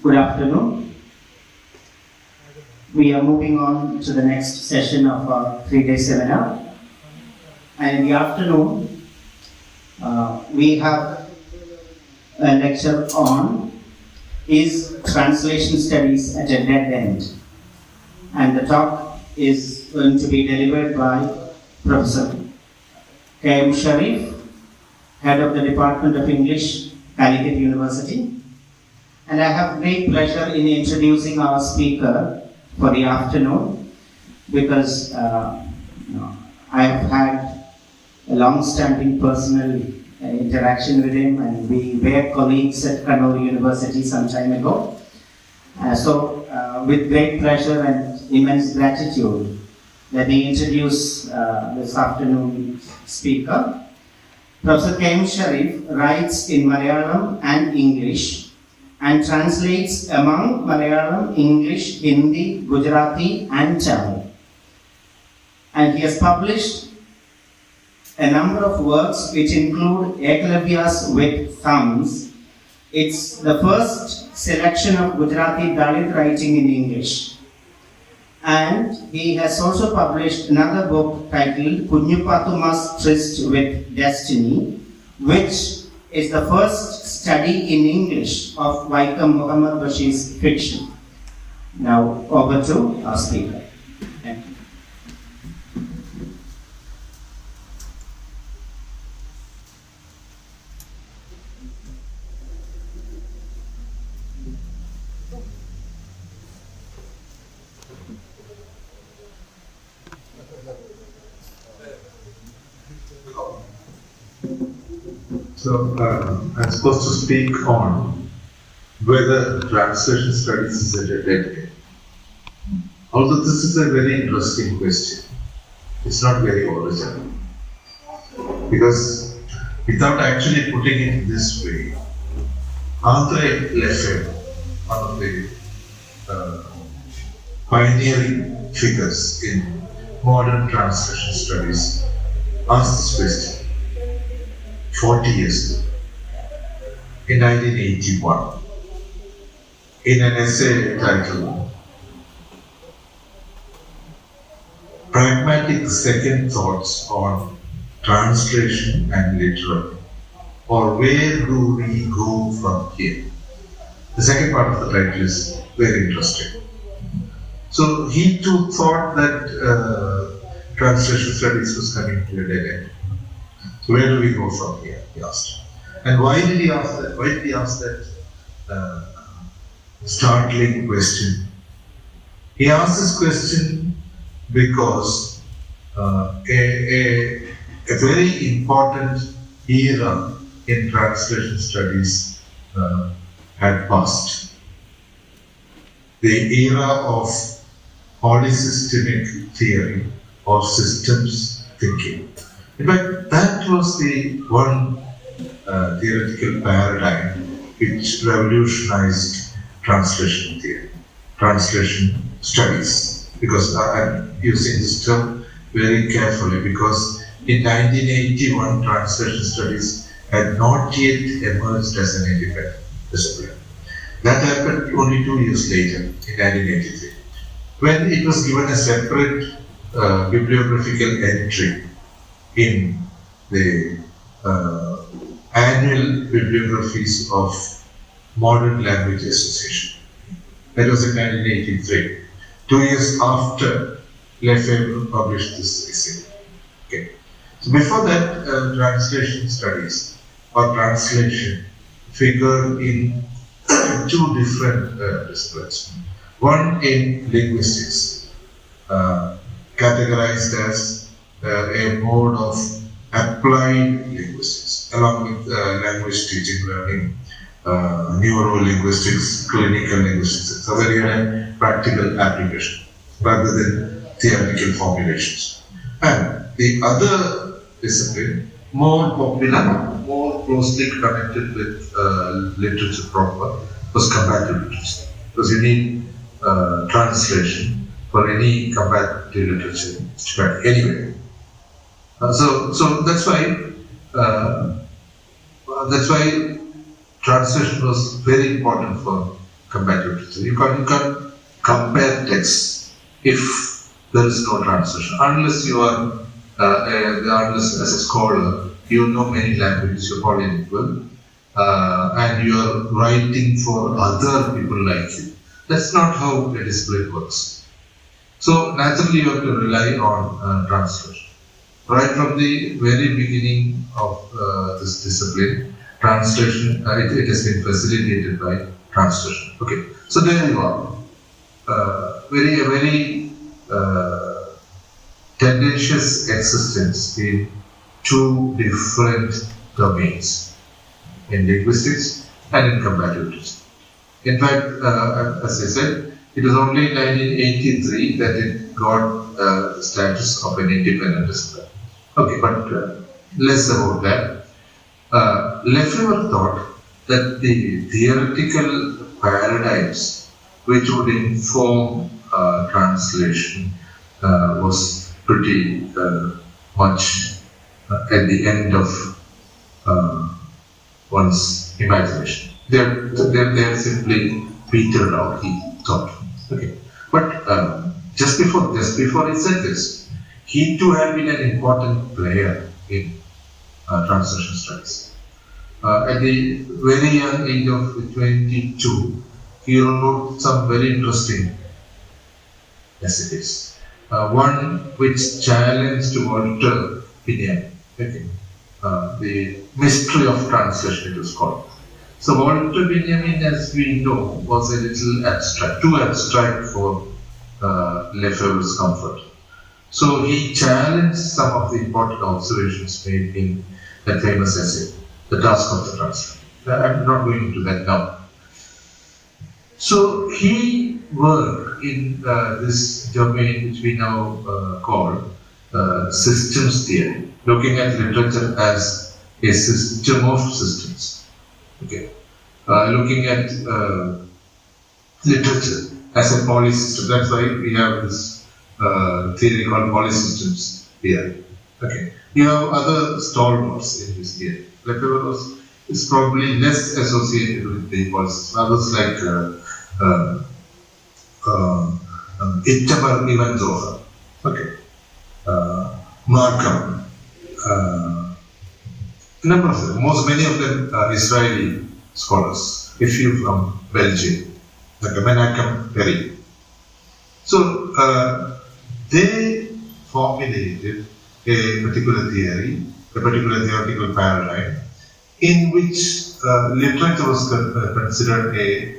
Good afternoon. We are moving on to the next session of our 3-day seminar. And in the afternoon, we have a lecture on Is Translation Studies at a Dead End? And the talk is going to be delivered by Professor Ken Sharif, Head of the Department of English, Calicut University. And I have great pleasure in introducing our speaker for the afternoon because I have had a long-standing personal interaction with him, and we were colleagues at Kannur University some time ago. So with great pleasure and immense gratitude, let me introduce this afternoon's speaker. Professor Ken Sharif writes in Malayalam and English and translates among Malayalam, English, Hindi, Gujarati and Tamil. And he has published a number of works which include Ekalavya's with Thumbs. It's the first selection of Gujarati Dalit writing in English. And he has also published another book titled Kunyupathuma's Tryst with Destiny, which is the first study in English of Vaikom Muhammad Bashir's fiction. Now over to our speaker. Thank you. So, I'm supposed to speak on whether translation studies is at a dead end. Although this is a very interesting question, it's not very original. Because without actually putting it this way, Andre Lefebvre, one of the pioneering figures in modern translation studies, asked this question 40 years ago, in 1981, in an essay titled Pragmatic Second Thoughts on Translation and Literature, or Where Do We Go From Here? The second part of the title is very interesting. So he too thought that translation studies was coming to a dead end. So where do we go from here? He asked. And why did he ask that? Why did he ask that startling question? He asked this question because a very important era in translation studies had passed. The era of polysystemic theory or systems thinking. In fact, that was the one theoretical paradigm which revolutionized translation theory, translation studies. Because I'm using this term very carefully because in 1981, translation studies had not yet emerged as an independent discipline. That happened only 2 years later, in 1983, when it was given a separate bibliographical entry in the annual bibliographies of Modern Language Association. That was in 1983, 2 years after Lefebvre published this essay. Okay. So before that, translation studies or translation figured in two different disciplines. One in linguistics, categorized as a mode of applied linguistics, along with language teaching, learning, neuro-linguistics, clinical linguistics. So very practical application rather than theoretical formulations. And the other discipline, more popular, more closely connected with literature proper, was comparative literature. Because you need translation for any comparative literature. But anyway, so that's why translation was very important for comparative literature. You can't compare texts if there is no translation. Unless you are, unless as a scholar, you know many languages, you're polylingual, and you are writing for other people like you. That's not how a discipline works. So naturally you have to rely on translation. Right from the very beginning of this discipline, translation, it has been facilitated by translation. Okay, so there you are. Very tendentious existence in two different domains, in linguistics and in comparative literature. In fact, as I said, it was only in 1983 that it got the status of an independent discipline. Okay, but less about that. Lefebvre thought that the theoretical paradigms which would inform translation was pretty much at the end of one's imagination. They're simply petered out, he thought. Okay, but just before he said this, he too had been an important player in translation studies. At the very young age of 22, he wrote some very interesting essays. One which challenged Walter Benjamin. Okay. The mystery of translation, it was called. So Walter Benjamin, as we know, was a little abstract, too abstract for Lefebvre's comfort. So he challenged some of the important observations made in that famous essay, The Task of the Translator. I'm not going into that now. So he worked in this domain which we now call systems theory, looking at literature as a system of systems. Okay, looking at literature as a polysystem. That's why we have this theory called polysystems theory. Okay, you have other stalwarts in this theory. Lefebvre is probably less associated with the polysystems. Others like Itamar Ivan Zohar. Okay, Markham. Number of them, many of them are Israeli scholars, a few from Belgium, like Menachem Perry. So they formulated a particular theory, a particular theoretical paradigm, in which literature was considered a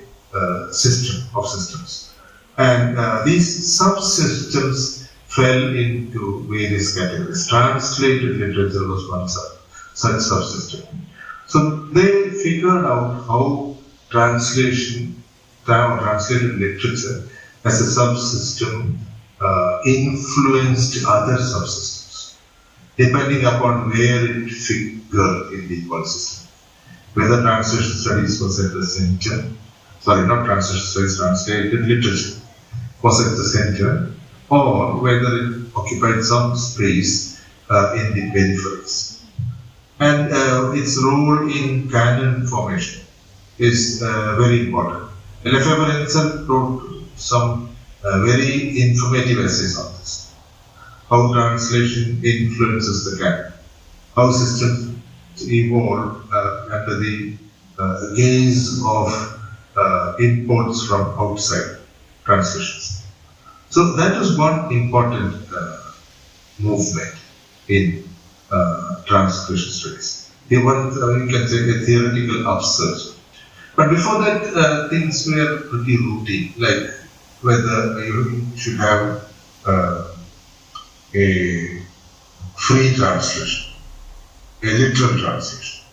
system of systems. And these subsystems fell into various categories. Translated literature was one such subsystem. So they figured out how translated literature as a subsystem influenced other subsystems, depending upon where it figured in the equal system. Whether translation studies was at the center, not translation studies, translated literature was at the center, or whether it occupied some space in the peripheries. And its role in canon formation is very important. Lefebvre himself wrote some very informative essays on this. How translation influences the canon, how systems evolve under the gaze of imports from outside translations. So that is one important movement in translation studies. The one, you can say, a theoretical upsurge. But before that, things were pretty routine, like whether you should have a free translation, a literal translation,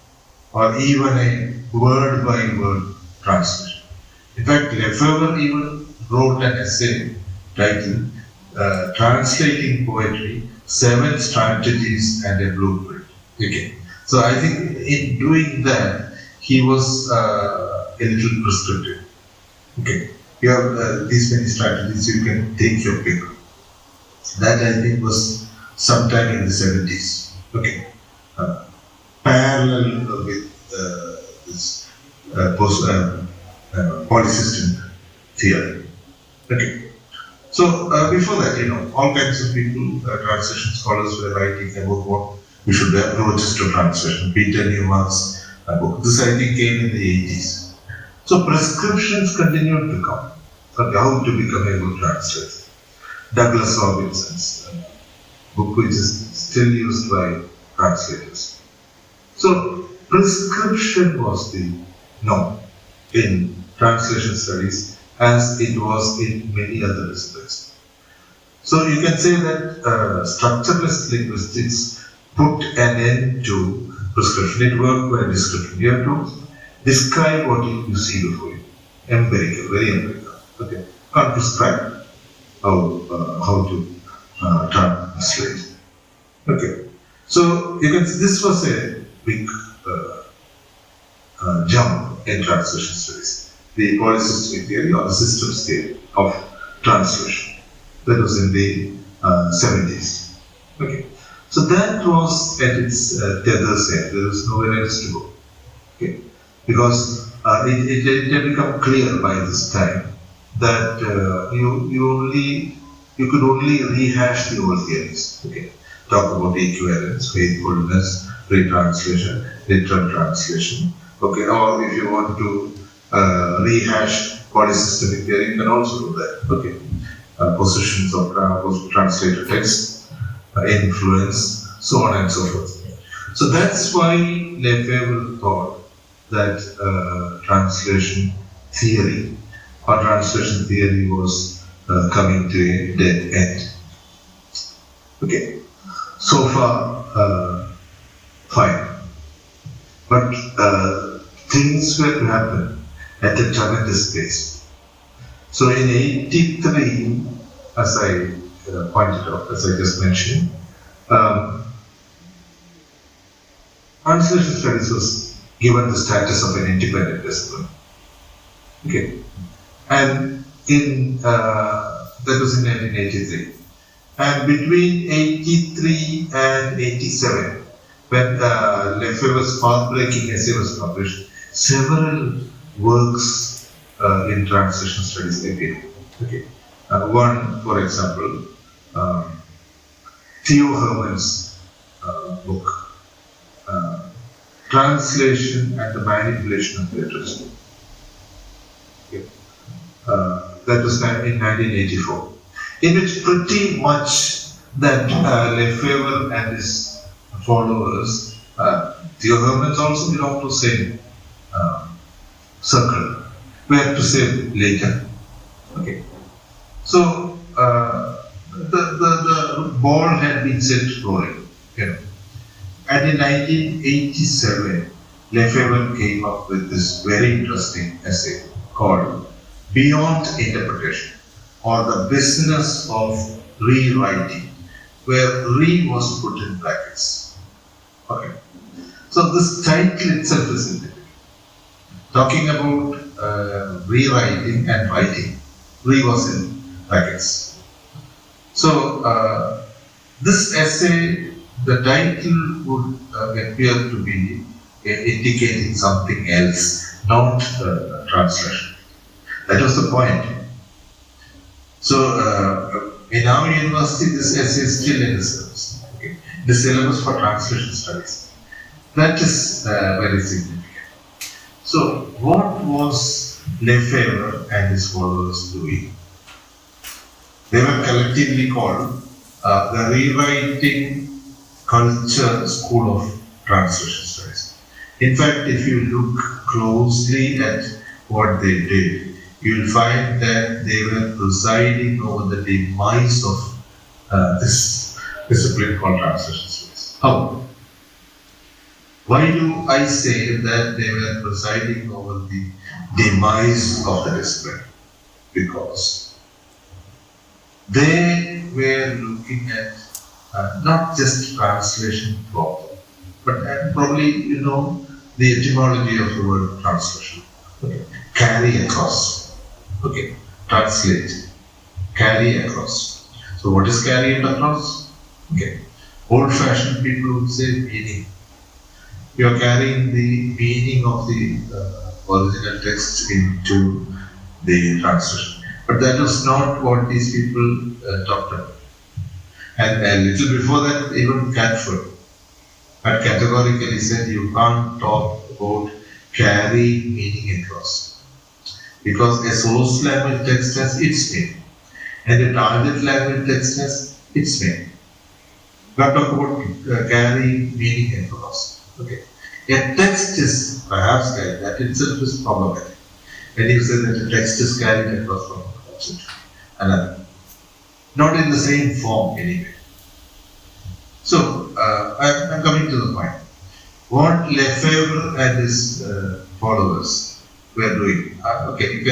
or even a word-by-word translation. In fact, Lefebvre even wrote an essay titled Translating Poetry, 7 Strategies and a Blueprint. Okay. So I think in doing that, he was a little prescriptive. Okay. You have these many strategies, you can take your pick. That I think was sometime in the 70s. Okay. Parallel with this polysystems theory. Okay. So before that, all kinds of people, translation scholars were writing about what we should approach to translation. Peter Newmark's book. This I think came in the 80s. So prescriptions continued to come on how to become a good translator. Douglas Robinson's book, which is still used by translators. So prescription was the norm in translation studies, as it was in many other disciplines. So you can say that structureless linguistics put an end to prescription. It worked by description. You have to describe what you see before you. Empirical, very empirical. Okay, can't prescribe how to translate. Okay, so you can see this was a big jump in translation studies. The polysystemic theory or the systems theory of translation. That was in the 70s. Okay, so that was at its tether's end. There was nowhere else to go. Okay, because it had become clear by this time that you could only rehash the old theories. Okay, talk about equivalence, faithfulness, retranslation, literal translation. Okay, or if you want to rehash polysystemic theory, you can also do that. Okay, positions of translated text, influence, so on and so forth. So that's why Lefebvre thought that translation theory or translation theory was coming to a dead end. Okay, so far fine, but things were to happen at a tremendous pace. So in 83, as I pointed out, as I just mentioned, translation studies was given the status of an independent discipline. Okay, and that was in 1983. And between 83 and 87, when Lefebvre's path-breaking essay was published, several works in translation studies appeared. Okay, one, for example, Theo Herman's book, Translation and the Manipulation of Literature. Okay. That was in 1984, in which pretty much that Lefebvre and his followers, Theo Herman's also belonged to the same circle, were to say later. Okay, so the ball had been set rolling, And in 1987, Lefebvre came up with this very interesting essay called Beyond Interpretation, or the Business of Rewriting, where re was put in brackets. Okay, so this title itself is significant. Talking about rewriting and writing, re was in brackets. So this essay, the title would appear to be indicating something else, not translation. That was the point. So in our university, this essay is still in the syllabus. Okay? The syllabus for translation studies. That is very significant. So what was Lefebvre and his followers doing? They were collectively called the Rewriting Culture School of Translation Studies. In fact, if you look closely at what they did, you will find that they were presiding over the demise of this discipline called translation studies. How? Why do I say that they were presiding over the demise of the discipline? Because they were looking at not just translation problem, but probably the etymology of the word translation. Okay. Carry across. Okay. Translate. Carry across. So what is carrying across? Okay. Old-fashioned people would say meaning. You are carrying the meaning of the original text into the translation. But that was not what these people talked about. And a little before that, even Catford had categorically said you can't talk about carrying meaning across. Because a source language text has its meaning, and a target language text has its meaning. We are talking about carrying meaning across. Okay. A text is perhaps carried, that itself is problematic. When you say that a text is carried across from one culture to another, not in the same form anyway. So, I'm coming to the point. What Lefebvre and his followers were doing. Okay, you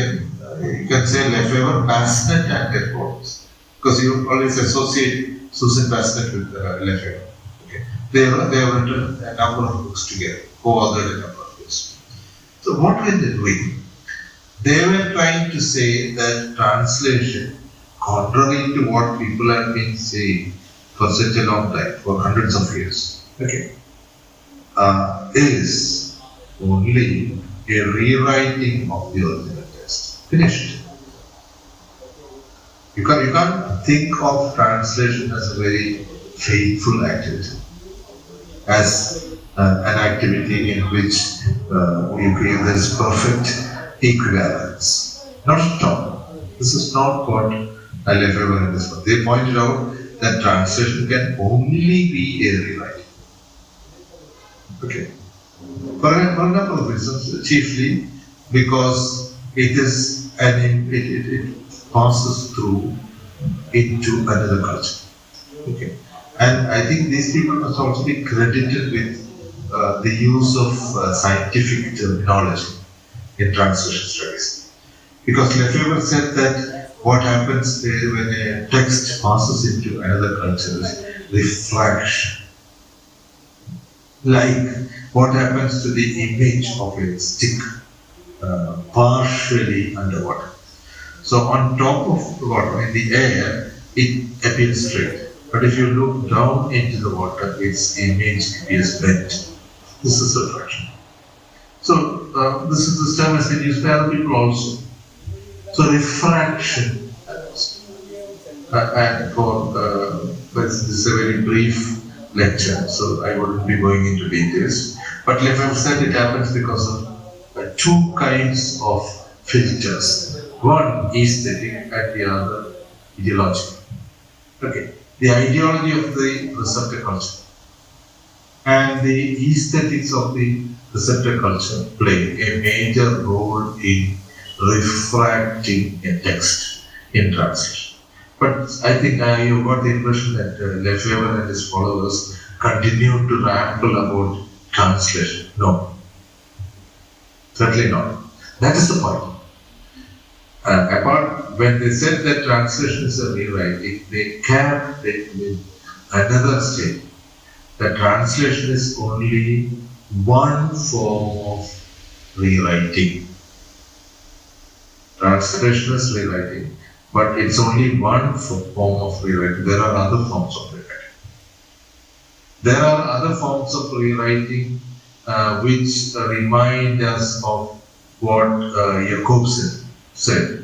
can say Lefebvre, Passionate and their followers, because you always associate Susan Passionate with Lefebvre. Okay, they have written a number of books together, co-authored a number of books. So, what were they doing? They were trying to say that translation, contrary to what people have been saying for such a long time, for hundreds of years, okay, is only a rewriting of the original text. Finished. You can't think of translation as a very faithful activity, as an activity in which you feel there is perfect equivalence. Not at all. This is not what Lefebvre in this one. They pointed out that translation can only be a rewriting. Okay. For a number of reasons, chiefly because it passes through into another culture. Okay. And I think these people must also be credited with the use of scientific terminology in translation studies. Because Lefebvre said that what happens when a text passes into another culture is refraction. Like what happens to the image of a stick partially underwater. So on top of the water, in the air, it appears straight. But if you look down into the water, its image appears bent. This is refraction. So this term has been used by other people also. So refraction happens. And this is a very brief lecture, so I wouldn't be going into details. But Lefebvre said it happens because of two kinds of filters. One aesthetic and the other ideological. Okay, the ideology of the receptor culture and the aesthetics of the receptor culture play a major role in refracting a text in translation. But I think you got the impression that Lefebvre and his followers continue to ramble about translation. No, certainly not. That is the point. Apart, when they said that translation is a rewriting, they capped it with another statement. That translation is only one form of rewriting. Translation is rewriting, but it's only one form of rewriting. There are other forms of rewriting. There are other forms of rewriting which remind us of what Jacobsen said.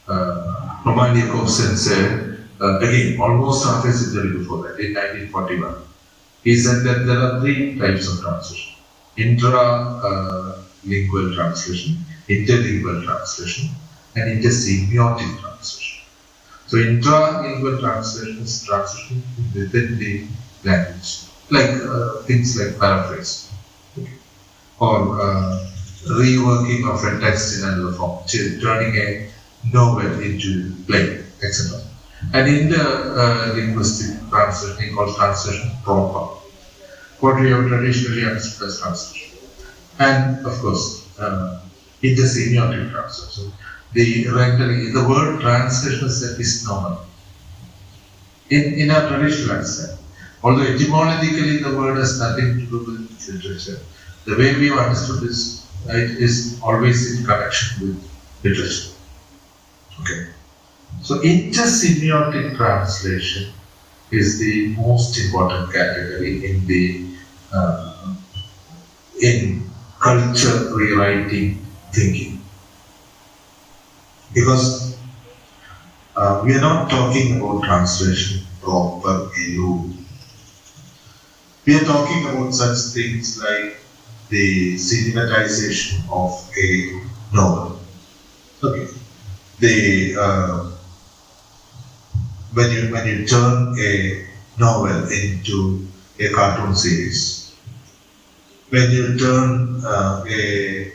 Roman Jacobsen said, again, almost half a century before that, in 1941. He said that there are three types of translation. Intralingual translation, interlingual translation, and inter-symbiotic translation. So intralingual translation is translation within the language, like things like paraphrase, okay, or reworking of a text in another form, turning a novel into play, etc. And in the linguistic translation, called translation proper, what we have traditionally understood as translation. And of course, inter-symbiotic translation. The word translation is a misnomer in our traditional understanding. Although etymologically the word has nothing to do with literature, the way we have understood this, it is always in connection with literature. Okay. So inter-symbiotic translation is the most important category in culture rewriting thinking. Because we are not talking about translation proper alone. We are talking about such things like the cinematization of a novel. Okay. When you turn a novel into a cartoon series, when you turn a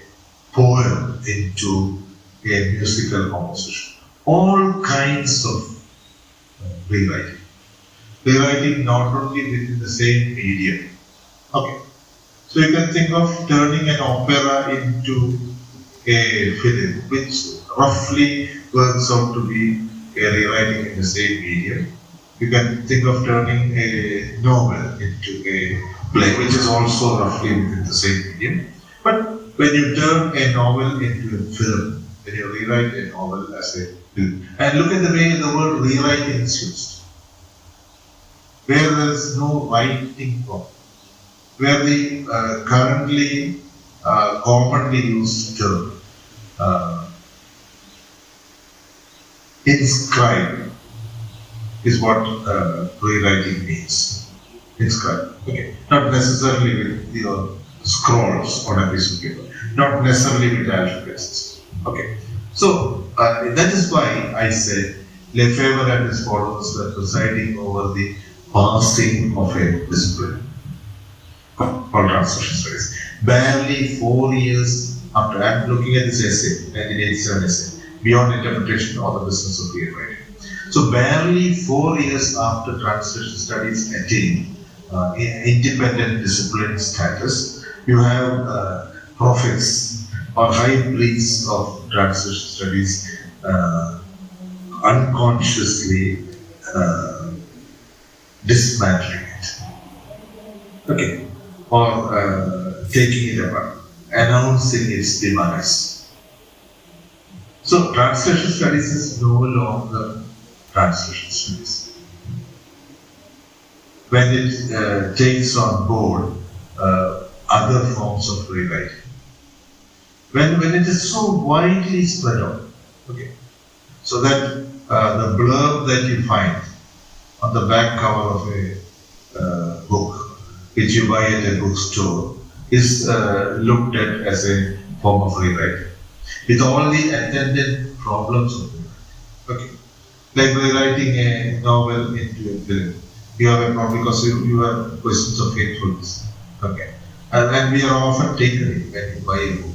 poem into a musical composition, all kinds of rewriting. Rewriting not only within the same medium. Okay. So you can think of turning an opera into a film, which roughly works out to be a rewriting in the same medium. You can think of turning a novel into a play, which is also roughly within the same medium. But when you turn a novel into a film, when you rewrite a novel as a film, and look at the way the word rewriting is used, where there is no writing form, where the currently commonly used term inscribe is what rewriting means. Inscribe. Okay. Not necessarily with your scrolls on a piece of paper. Not necessarily with alphabets. Okay. So that is why I said Lefebvre and his followers were presiding over the passing of a discipline called translation studies. Barely 4 years after, I'm looking at this essay, 1987 essay, Beyond Interpretation or the Business of Rewriting. So barely 4 years after translation studies attained independent discipline status, you have prophets or high priests of translation studies unconsciously dismantling it. Okay. Or taking it apart, announcing its demise. So translation studies is no longer translation studies. When it takes on board other forms of rewriting, when it is so widely spread out, okay, so that the blurb that you find on the back cover of a book, which you buy at a bookstore, is looked at as a form of rewriting, with all the attendant problems of it. Okay. Like rewriting a novel into a film. You have a problem because you have questions of hatefulness. Okay. And we are often taken in when you buy a book.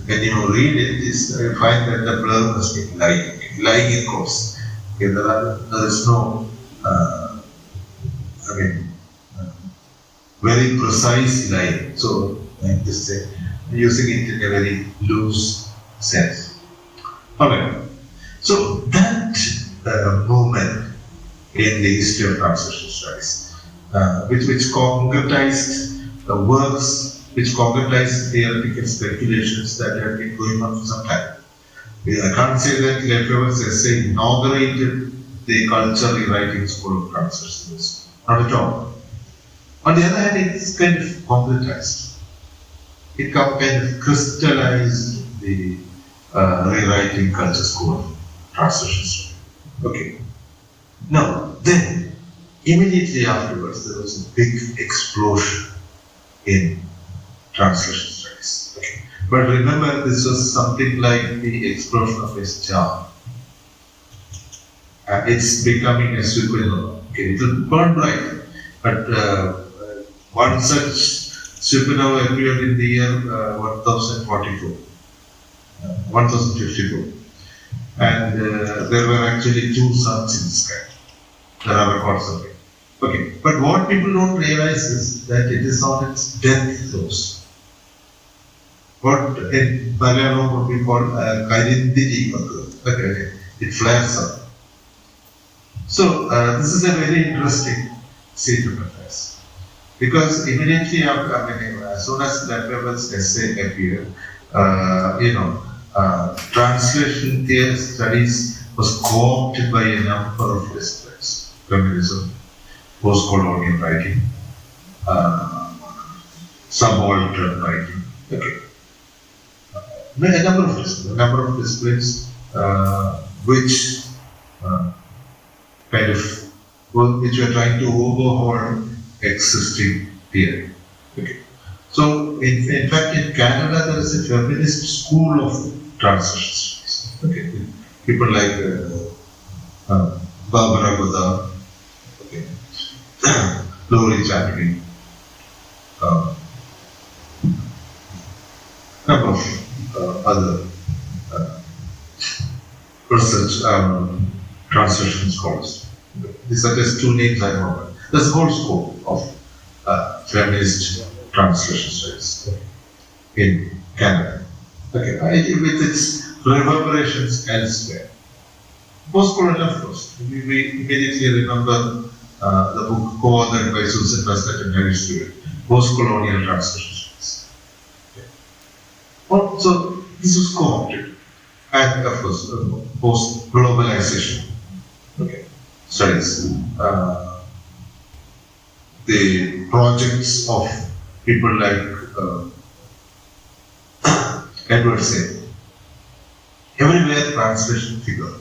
When you read it, you find that the blurb has been lying. Okay. Lying in course. Okay. There is no, very precise line. So I'm just saying, using it in a very loose sense. Alright. So that movement in the history of translation studies, which concretized works, which concretized theoretical speculations that have been going on for some time. I can't say that Lefebvre's essay inaugurated the culture rewriting school of translation. Not at all. On the other hand, it is kind of concretized. It kind of crystallized the rewriting culture school of translation. Okay. Now, then, immediately afterwards, there was a big explosion in translation studies. Okay. But remember, this was something like the explosion of a star. It's becoming a supernova. Okay, it will burn bright. But one such supernova appeared in the year 1044, 1054. And there were actually two suns in the sky. There are records of it. Okay, but what people don't realize is that it is on its death throes. What in Malayalam would be called Karindiri. Okay, it flares up. So this is a very interesting scene to confess. Because immediately after, as soon as Lefebvre's essay appeared, translation theory studies was co-opted by a number of disciplines. Feminism, post-colonial writing, subaltern writing. Okay. a number of disciplines which kind of which are trying to overhaul existing theory. Okay. So in fact in Canada there is a feminist school of translation studies. Okay. People like Barbara Goddard, okay, Lori Chaplin, number of other research translation scholars. These are just two names I know. There's a whole scope of feminist translation studies in Canada. Okay, with its reverberations elsewhere. Post-colonial, of course. We immediately remember the book co-authored by Susan Bassett and Harry Stewart, Post-Colonial Translation Studies. Okay. So this was co-opted. And of course, post-globalization. Okay. Studies. The projects of people like Edward Said. Everywhere translation figure.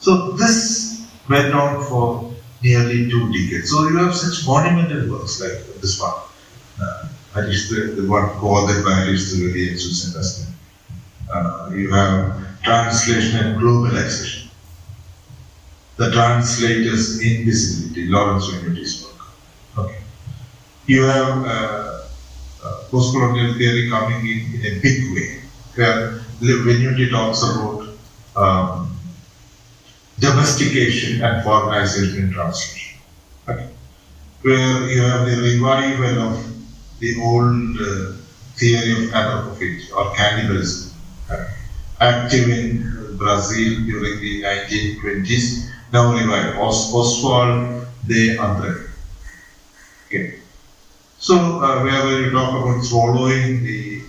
So this went on for nearly 2 decades. So you have such monumental works like this one. The one co-authored by Harish Trivedi and Susan Bassett. You have translation and globalization. The translator's invisibility, Lawrence Venuty's work. Okay. You have post-colonial theory coming in a big way, where Venuty talks about domestication and foreignization in translation. Okay. Where you have the revival of the old theory of anthropophagy or cannibalism, active in Brazil during the 1920s, now revived. Oswald de André. Okay. So, wherever you talk about swallowing the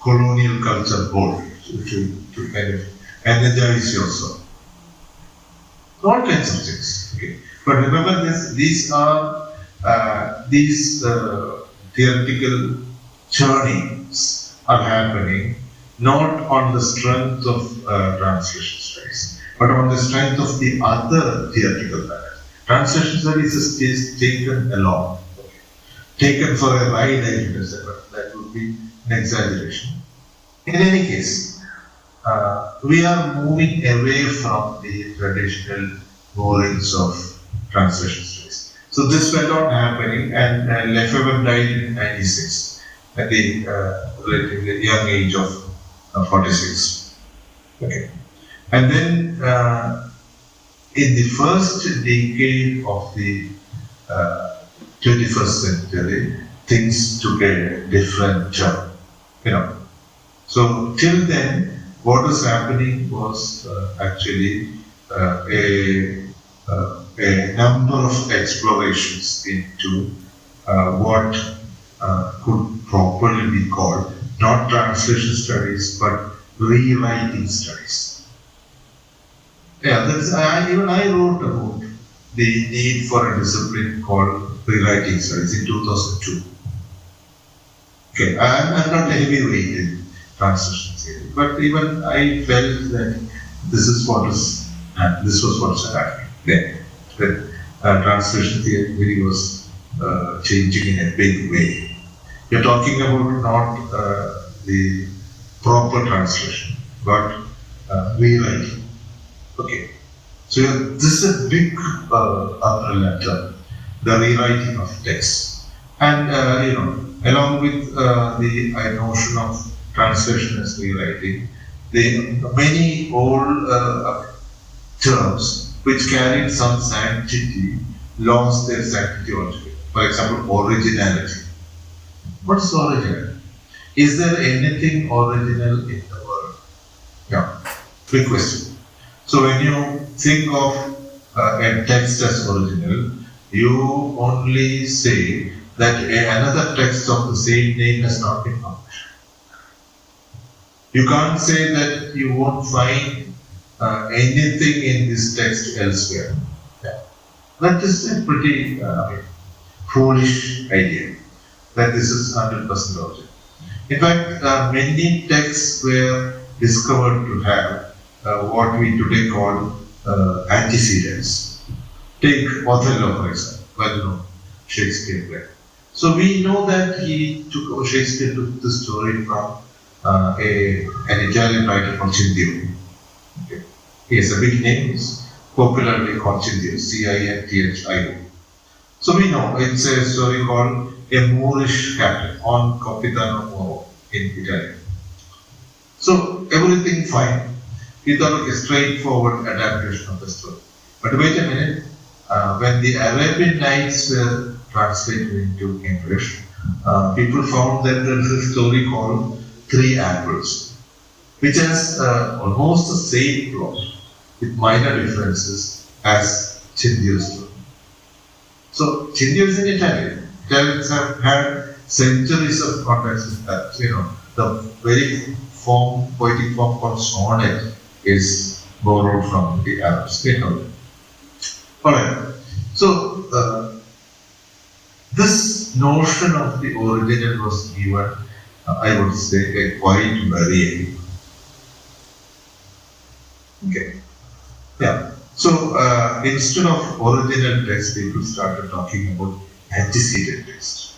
colonial culture whole, to kind of energize yourself. All kinds of things. Okay. But remember this, these are theoretical churnings are happening not on the strength of translation studies, but on the strength of the other theoretical patterns. Translation studies is taken along, okay, taken for a ride, I should say, but that would be an exaggeration. In any case, we are moving away from the traditional moorings of translation studies. So this went on happening, and Lefebvre died in 1996 at the relatively young age of 46. Okay. And then in the first decade of the 21st century, things took a different turn. So till then, what was happening was actually a number of explorations into what could properly be called not translation studies but rewriting studies. Yeah, even I wrote about the need for a discipline called rewriting studies in 2002. Okay, I'm not a heavyweight in translation theory, but even I felt that this was what was happening then. That translation theory was changing in a big way. You're talking about not the proper translation, but rewriting. Okay. So this is a big umbrella term, the rewriting of text. And along with the notion of translation as rewriting, the many old terms which carried some sanctity lost their sanctity altogether. For example, originality. What is original? Is there anything original in the world? Yeah, big question. So when you think of a text as original, you only say that another text of the same name has not been published. You can't say that you won't find anything in this text elsewhere. Yeah. That is a pretty foolish idea, that this is 100% original. In fact, many texts were discovered to have what we today call antecedents. Take Othello, for example, well-known Shakespeare play. So we know that Shakespeare took the story from an Italian writer called Cinthio. Okay. He has a big name, he's popularly called Cinthio, Cinthio. So we know it's a story called A Moorish Captain on Capitano Moro in Italy. So everything fine. He thought a straightforward adaptation of the story. But wait a minute, when the Arabian Nights were translated into English, people found that there is a story called Three Apples, which has almost the same plot with minor differences as Cinthio's story. So Cinthio is in Italian. Italians have had centuries of contacts with that. The very poetic form called sonnet is borrowed from the Arabs. Alright. So this notion of the original was given, I would say, a quite varied. Okay. Yeah. So instead of original text, people started talking about antecedent text.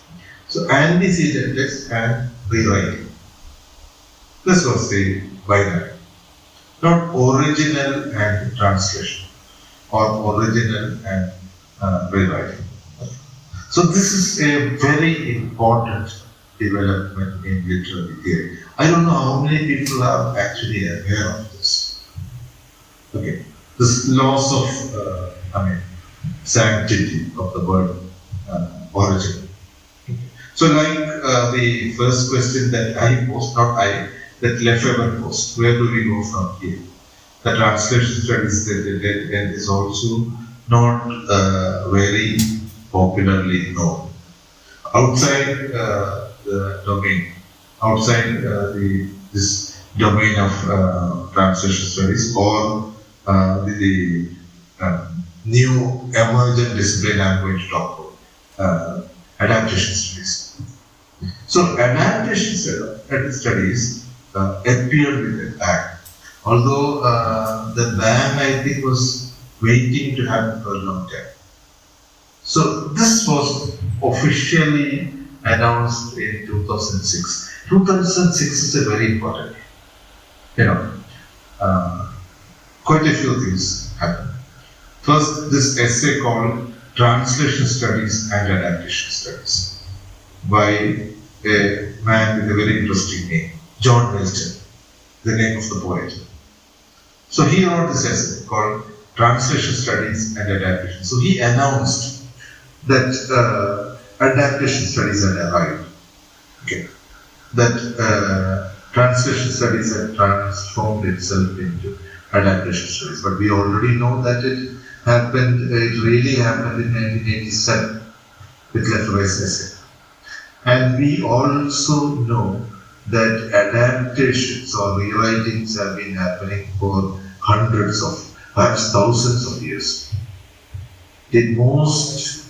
So antecedent text and rewriting. This was the binary. Not original and translation, or original and rewriting. So this is a very important development in literary theory. I don't know how many people are actually aware of this. Okay, this loss of, sanctity of the word origin. So like the first question that I posed, not I, that Lefebvre posed, where do we go from here? The translation studies that is also not very popularly known. Outside the domain, outside this domain of translation studies, or the new emergent discipline I'm going to talk about, adaptation studies. So adaptation studies appeared with a bang. Although the ban, I think, was waiting to happen for a long time. So this was officially announced in 2006. 2006 is a very important year. Quite a few things happened. First, this essay called Translation Studies and Adaptation Studies by a man with a very interesting name, John Milton, the name of the poet. So he wrote this essay called Translation Studies and Adaptation. So he announced that adaptation studies had arrived. Okay. That translation studies had transformed itself into adaptation studies. But we already know that it really happened in 1987 with Lefebvre's essay. And we also know that adaptations or rewritings have been happening for hundreds of, perhaps thousands of years. The most,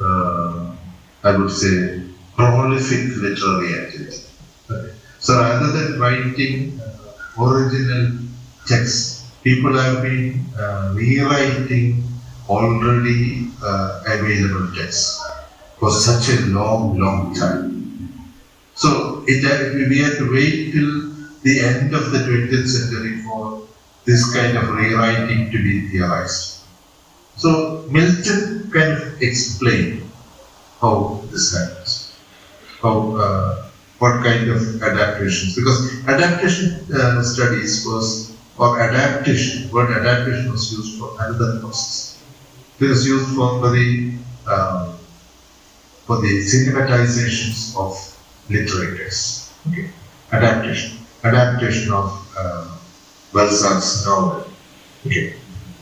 I would say, prolific literary activity. Okay. So rather than writing original texts, people have been rewriting already available texts for such a long time. So we had to wait till the end of the 20th century for this kind of rewriting to be theorized. So Milton kind of explained how this happens, what kind of adaptations, because adaptation studies was, or adaptation, word adaptation was used for another process. It was used for the cinematizations of literary texts. Okay. Adaptation of Balzac's novel, okay,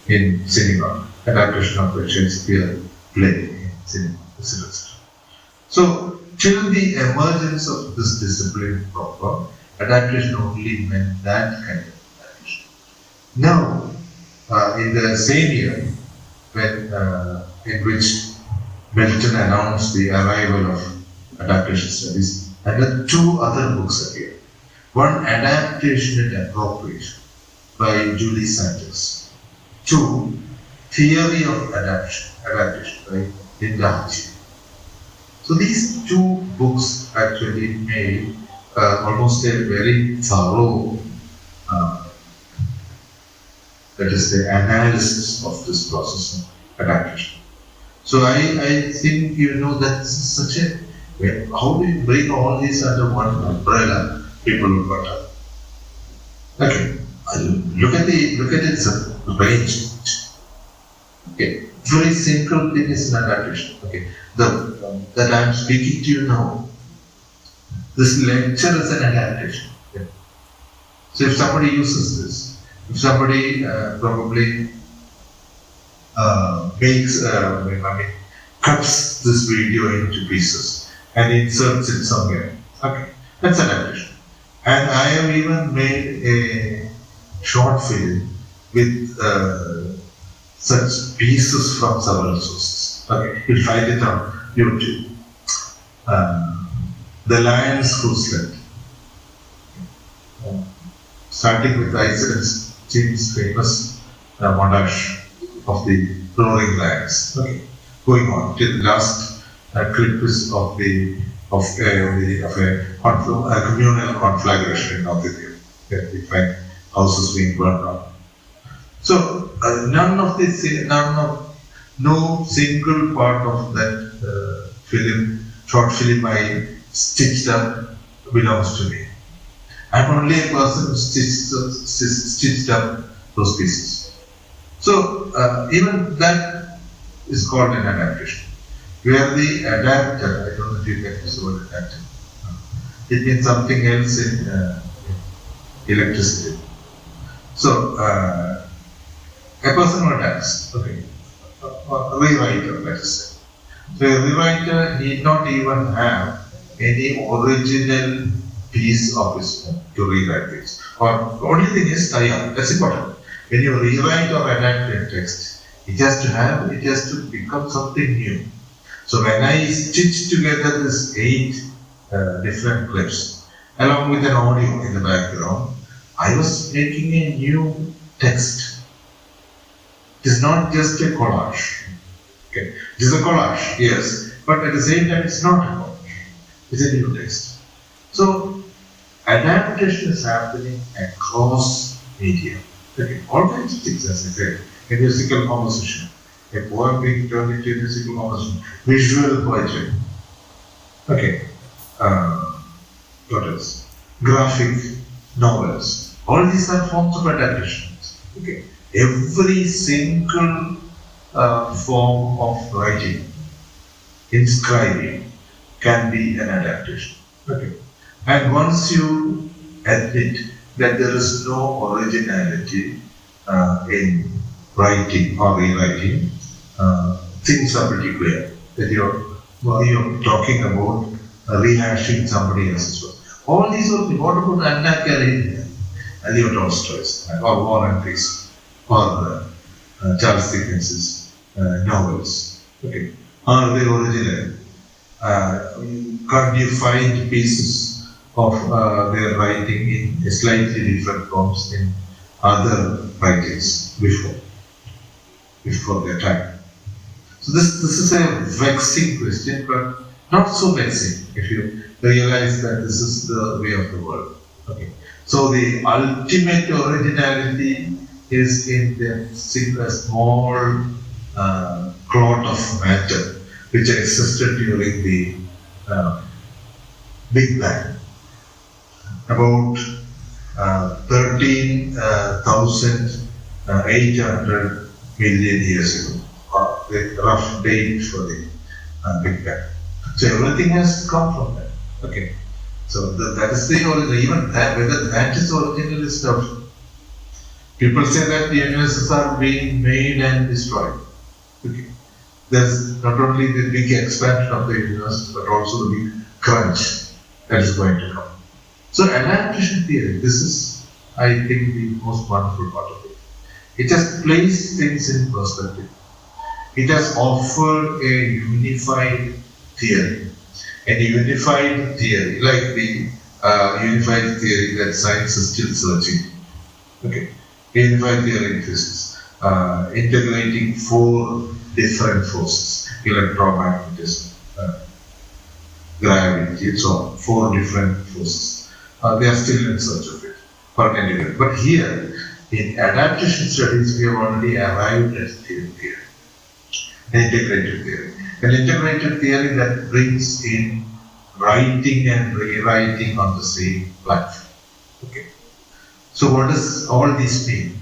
in cinema, adaptation of a Shakespeare play in cinema, etc. So, till the emergence of this discipline proper, adaptation only meant that kind of adaptation. Now, in the same year, when in which Milton announced the arrival of adaptation studies, And then two other books appear. One, Adaptation and Appropriation by Julie Sanders. Two, Theory of Adaptation by Linda. So these two books actually made almost a very thorough, that is the analysis of this process of adaptation. So I think you know that this is such a, how do you bring all these under one umbrella? People will got up. Okay, look at its range. Okay, very simple thing is an adaptation. Okay, that I am speaking to you now, this lecture is an adaptation. Okay. So if somebody uses this, if somebody probably cuts this video into pieces and inserts it somewhere, okay, that's an adaptation. And I have even made a short film with such pieces from several sources. Okay, you'll find it on YouTube. The Lions Who Slept. Starting with Eisenstein's famous montage of the roaring lions. Okay, going on till the last clip is of a communal conflagration in North India. We find houses being burned down. So no single part of that short film I stitched up belongs to me. I'm only a person who stitched up those pieces. So even that is called an adaptation. Where the adapter, I don't know if you get this word adapter, it means something else in electricity. So a person who adapts, okay, a rewriter, let us say. So a rewriter need not even have any original piece of his own to rewrite things. Or the only thing is tie-up. That's important. When you rewrite or adapt a text, it has to become something new. So when I stitch together this 8 different clips, along with an audio in the background, I was making a new text. It is not just a collage. Okay. It is a collage, yes, but at the same time it's not a collage. It's a new text. So adaptation is happening across media. Okay. All kinds of things, as I said, a musical composition, a poem being turned into a musical composition, visual poetry. Okay. What else? Graphic novels. All these are forms of adaptations. Okay. Every single form of writing, inscribing, can be an adaptation. Okay. And once you admit that there is no originality in writing or rewriting, things are pretty clear. That you're talking about rehashing somebody else's work. All these are, what about Anna Karenina, Leo Tolstoy's, or War and Peace, or Charles Dickens's novels? Okay. Are they original? Can't you find pieces of their writing in slightly different forms in other writings before their time? So this is a vexing question, but not so vexing if you realize that this is the way of the world. Okay. So the ultimate originality is in the small clot of matter which existed during the Big Bang. About 13,800 million years ago, the rough date for the Big Bang. So everything has come from that. Okay. So that is the origin. Even that, whether that is original is doubtful. People say that the universes are being made and destroyed. Okay. There's not only the big expansion of the universe, but also the big crunch that is going to come. So adaptation theory, this is, I think, the most wonderful part of it. It has placed things in perspective. It has offered a unified theory any unified theory, like the unified theory that science is still searching. Okay, unified theory in physics, integrating four different forces: electromagnetism, gravity, and so on. Four different forces. They are still in search of it for an integrated. But here, in adaptation studies, we have already arrived at theory, an integrated theory. An integrated theory that brings in writing and rewriting on the same platform. Okay. So what does all this mean?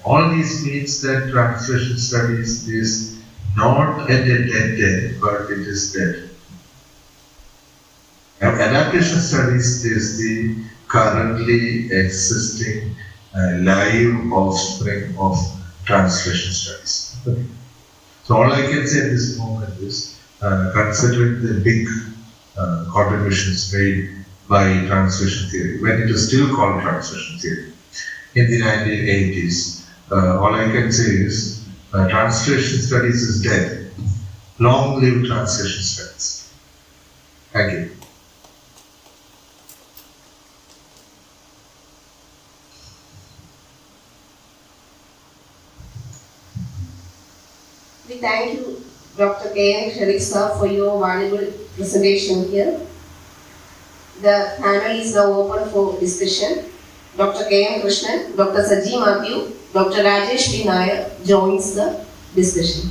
All this means that translation studies is not at a dead end, but it is dead. And adaptation studies is the currently existing live offspring of translation studies. Okay. So all I can say at this moment is, considering the big contributions made by translation theory, when it was still called translation theory, in the 1980s, all I can say is, translation studies is dead. Long live translation studies. Thank you. We thank you, Dr. Ken Sharif sir, for your valuable presentation here. The panel is now open for discussion. Dr. K.M. Krishnan, Dr. Saji Matthew, Dr. Rajesh P. Nair joins the discussion.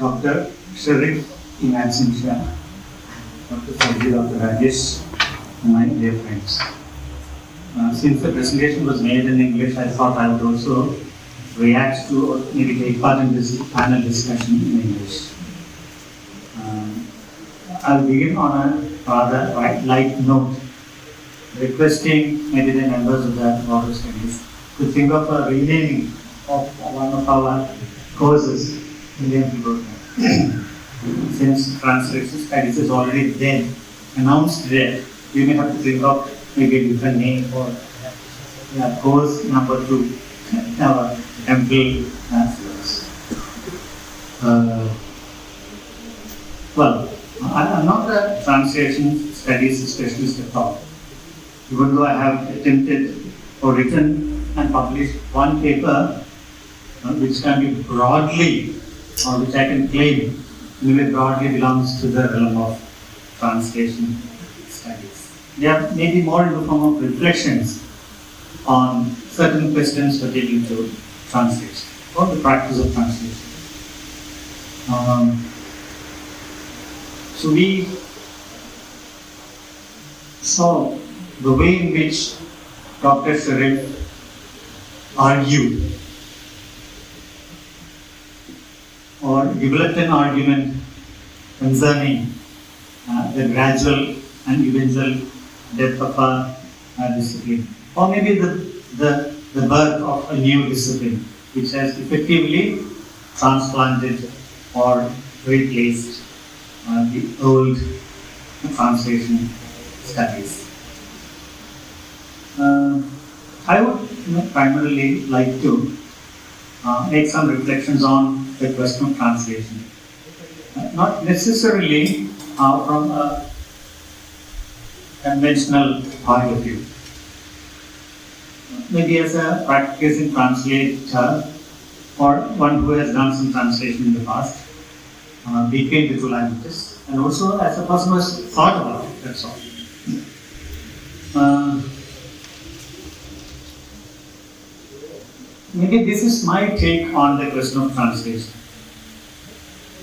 Dr. Shereef in absentia, Dr. Saji, Dr. Rajesh, and my dear friends. Since the presentation was made in English, I thought I would also react to or maybe take part in this panel discussion in English. I'll begin on a rather light note, requesting maybe the members of the Board of Studies to think of a renaming of one of our courses in the program. Since translation studies is already there, announced there, we may have to think of maybe a different name for course number 2, our MPhil syllabus. Well, I'm not a translation studies specialist at all, even though I have attempted or written and published one paper which can be broadly, or which I can claim really broadly belongs to the realm of translation studies. They are maybe more in the form of reflections on certain questions pertaining to translation or the practice of translation. So we saw the way in which Dr. Shereef argued or developed an argument concerning the gradual and eventual death of a discipline, or maybe the birth of a new discipline which has effectively transplanted or replaced the old translation studies. I would primarily like to make some reflections on the question of translation. Not necessarily from a conventional point of view. Maybe as a practicing translator or one who has done some translation in the past between the two languages, and also as a person who has thought about it, that's all. Maybe this is my take on the question of translation.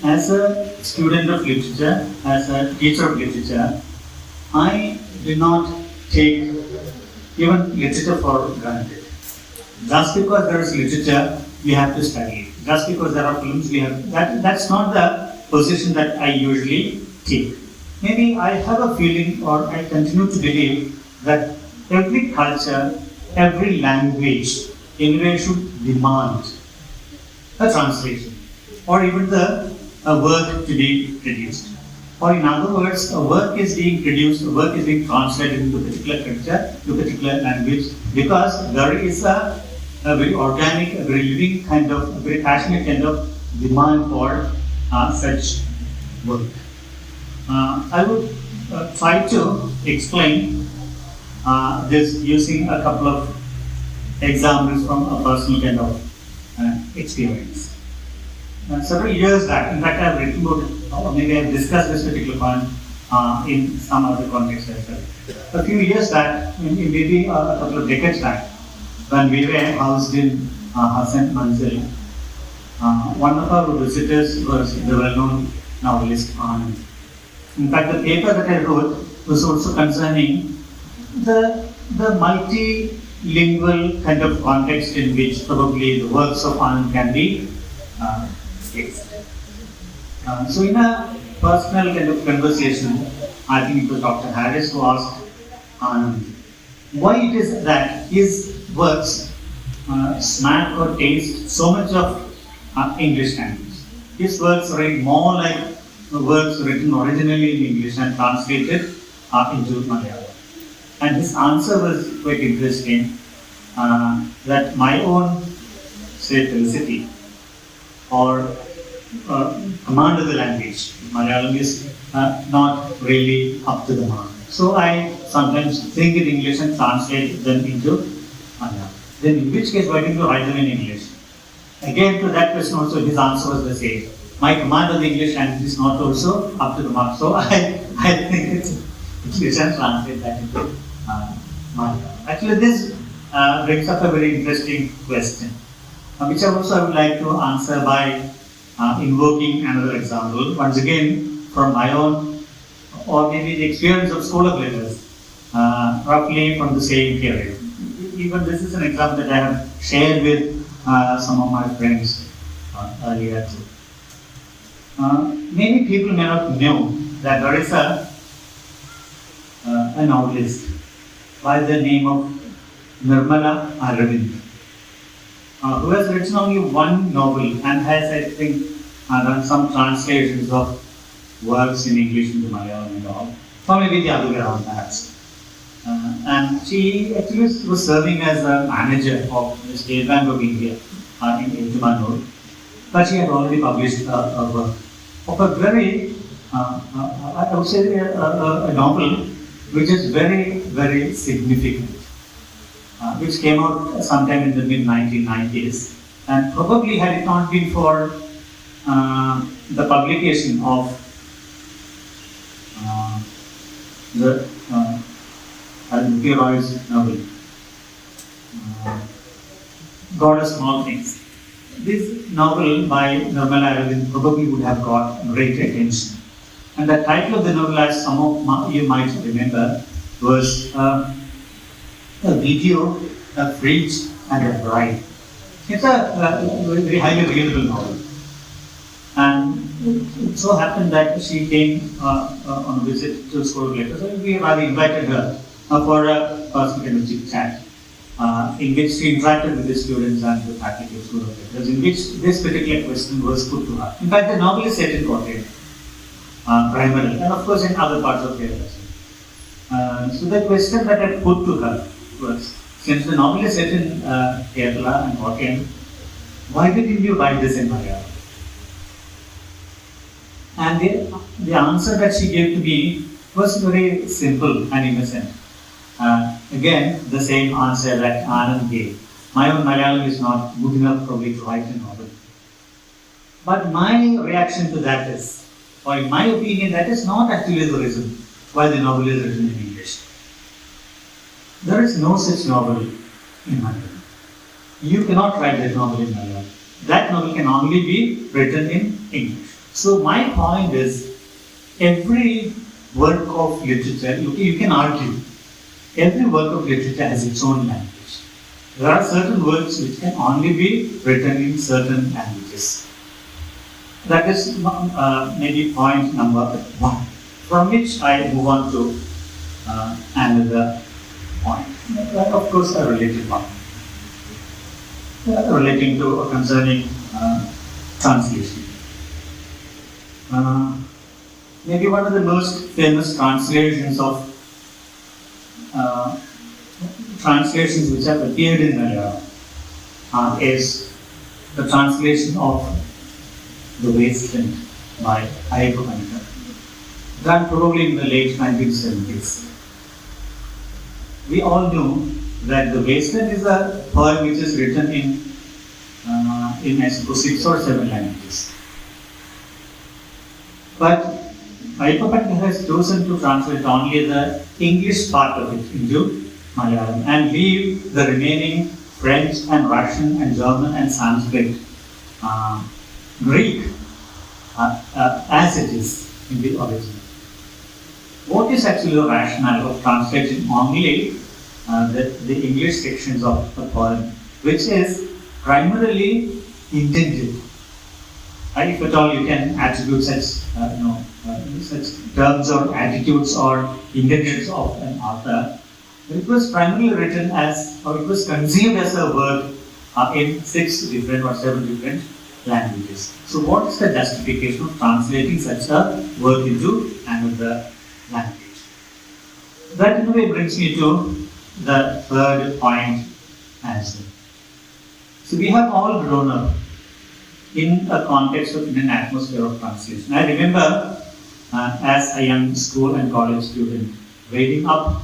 as a student of literature, as a teacher of literature, I do not take even literature for granted. Just because there is literature, we have to study it. Just because there are films, we have that's not the position that I usually take. Maybe I have a feeling, or I continue to believe, that every culture, every language, anyway, should demand a translation, or even a work to be produced. Or in other words, a work is being produced, a work is being translated into a particular culture, to a particular language, because there is a very organic, a very living kind of, a very passionate kind of demand for such work. I would try to explain this using a couple of examples from a personal kind of experience. Several years back, in fact, I have written about it, or maybe I have discussed this particular point in some other context as well. A few years back, maybe a couple of decades back, when we were housed in Hassan Manzil, one of our visitors was the well-known novelist Anand. In fact, the paper that I wrote was also concerning the multilingual kind of context in which probably the works of Anand can be placed. So in a personal kind of conversation, I think it was Dr. Harris who asked Anand why it is that his works smack or taste so much of English language. His works read more like works written originally in English and translated into Malayalam. And his answer was quite interesting, that my own, say, felicity or command of the language, Malayalam, is not really up to the mark. So I sometimes think in English and translate them into Malayalam. Then in which case, why didn't you write them in English? Again, to that question also, his answer was the same. My command of the English language is not also up to the mark. So I think it's English and translate that into Malayalam. Actually, this brings up a very interesting question, which I would like to answer by invoking another example, once again from my own, or maybe the experience of School of Letters, roughly from the same period. Even this is an example that I have shared with some of my friends earlier too. Many people may not know that there is a novelist by the name of Nirmala Aravind, who has written only one novel and has, I think, done some translations of works in English into Malayalam and all, or maybe the other way around perhaps. And she actually was serving as a manager of the State Bank of India in Manur, but she had already published a work of a very, I would say, a novel which is very, very significant, which came out sometime in the mid-1990s, and probably had it not been for the publication of the P. Roy's novel, God of Small Things. This novel by Nirmala Aravind probably would have got great attention. And the title of the novel, as some of you might remember, was A Video, a Fridge and a Bride. It's a very highly readable novel. And it so happened that she came on a visit to School of Letters, so we rather invited her for a personal kind of chit chat, in which she interacted with the students and the faculty of School of Letters, in which this particular question was put to her. In fact, the novel is set in Kottayam, primarily, and of course in other parts of Kerala. So the question that I put to her was, since the novel is set in Kerala and Kottayam, why didn't you write this in Malayalam? And the answer that she gave to me was very simple and innocent. Again, the same answer that Anand gave. My own Malayalam is not good enough probably to write a novel. But my reaction to that is, or in my opinion, that is not actually the reason why the novel is written in English. There is no such novel in Malayalam. You cannot write that novel in Malayalam. That novel can only be written in English. So my point is, every work of literature, you can argue, every work of literature has its own language. There are certain works which can only be written in certain languages. That is maybe point number one, from which I move on to another point. Of course, a related one, relating to or concerning translation. Maybe one of the most famous translations of translations which have appeared in Malayalam is the translation of The Wasteland by Manuel, done probably in the late 1970s. We all know that The Wasteland is a poem which is written in I suppose 6 or 7 languages. But Manuel has chosen to translate only the English part of it into Malayalam and leave the remaining French and Russian and German and Sanskrit, Greek, as it is in the original. What is actually the rationale of translating only the English sections of the poem, which is primarily intended? If at all you can attribute such such terms or attitudes or intentions of an author, it was primarily written as, or it was conceived as a work in 6 different or 7 different languages. So what is the justification of translating such a work into another language? That in a way brings me to the third point as well. So we have all grown up in a context of in an atmosphere of translation. I remember as a young school and college student reading up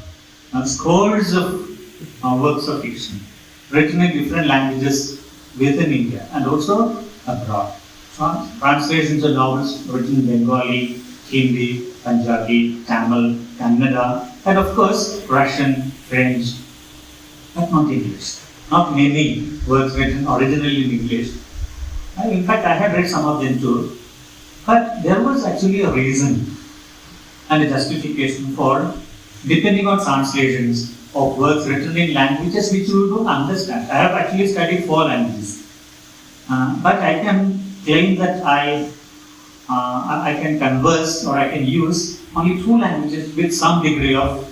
scores of works of fiction written in different languages within India and also abroad. Translations of novels written in Bengali, Hindi, Punjabi, Tamil, Kannada, and of course Russian, French, but not English. Not many works written originally in English. In fact, I had read some of them too. But there was actually a reason and a justification for depending on translations of works written in languages which you don't understand. I have actually studied 4 languages. But I can claim that I can converse or I can use only 2 languages with some degree of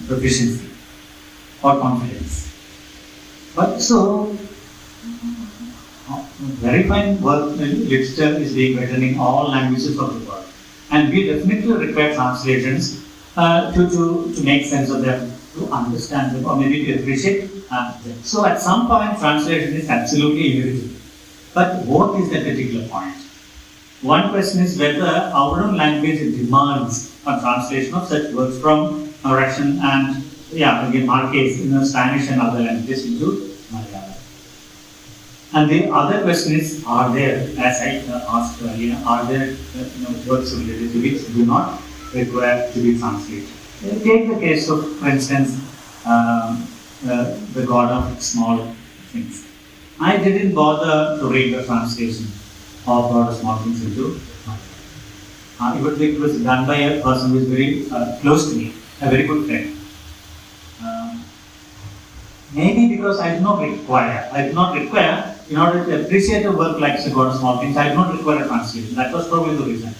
proficiency or confidence. But so, very fine work literature is being written in all languages of the world. And we definitely require translations to make sense of them, to understand them, or maybe to appreciate them. So at some point, translation is absolutely inevitable. But what is the particular point? One question is whether our own language demands a translation of such works from Russian and, again, Marquez, Spanish and other languages into Malayalam. And the other question is, are there, as I asked earlier, are there works of literature which do not require to be translated? Take the case of, for instance, The God of Small Things. I didn't bother to read the translation of God of Small Things into Malayalam. It was done by a person who is very close to me, a very good friend. Maybe because I did not require, in order to appreciate a work like The God of Small Things, I did not require a translation. That was probably the reason.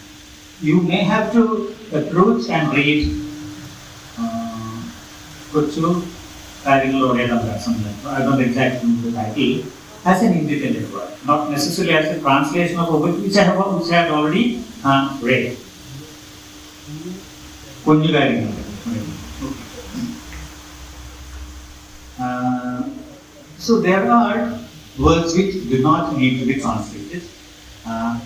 You may have to approach and read Kuchu, something like that. I don't exactly know the title, as an independent work, not necessarily as a translation of a book which I have already read. So there are words which do not need to be translated.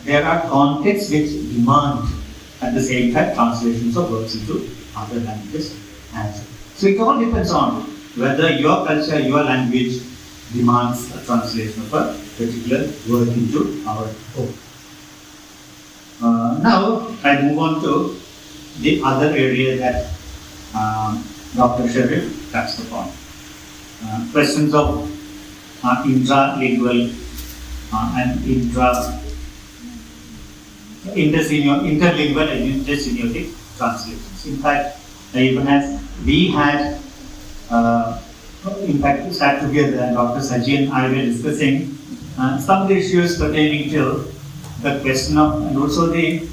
There are contexts which demand at the same time translations of words into other languages as well. So it all depends on whether your culture, your language demands a translation of a particular word into our own. Now I move on to the other area that Dr. Shereef touched upon. Questions of intralingual and interlingual and inter-symbiotic translations. In fact, even as we had, in fact, sat together and Dr. Saji and I were discussing some of the issues pertaining to the question of, and also the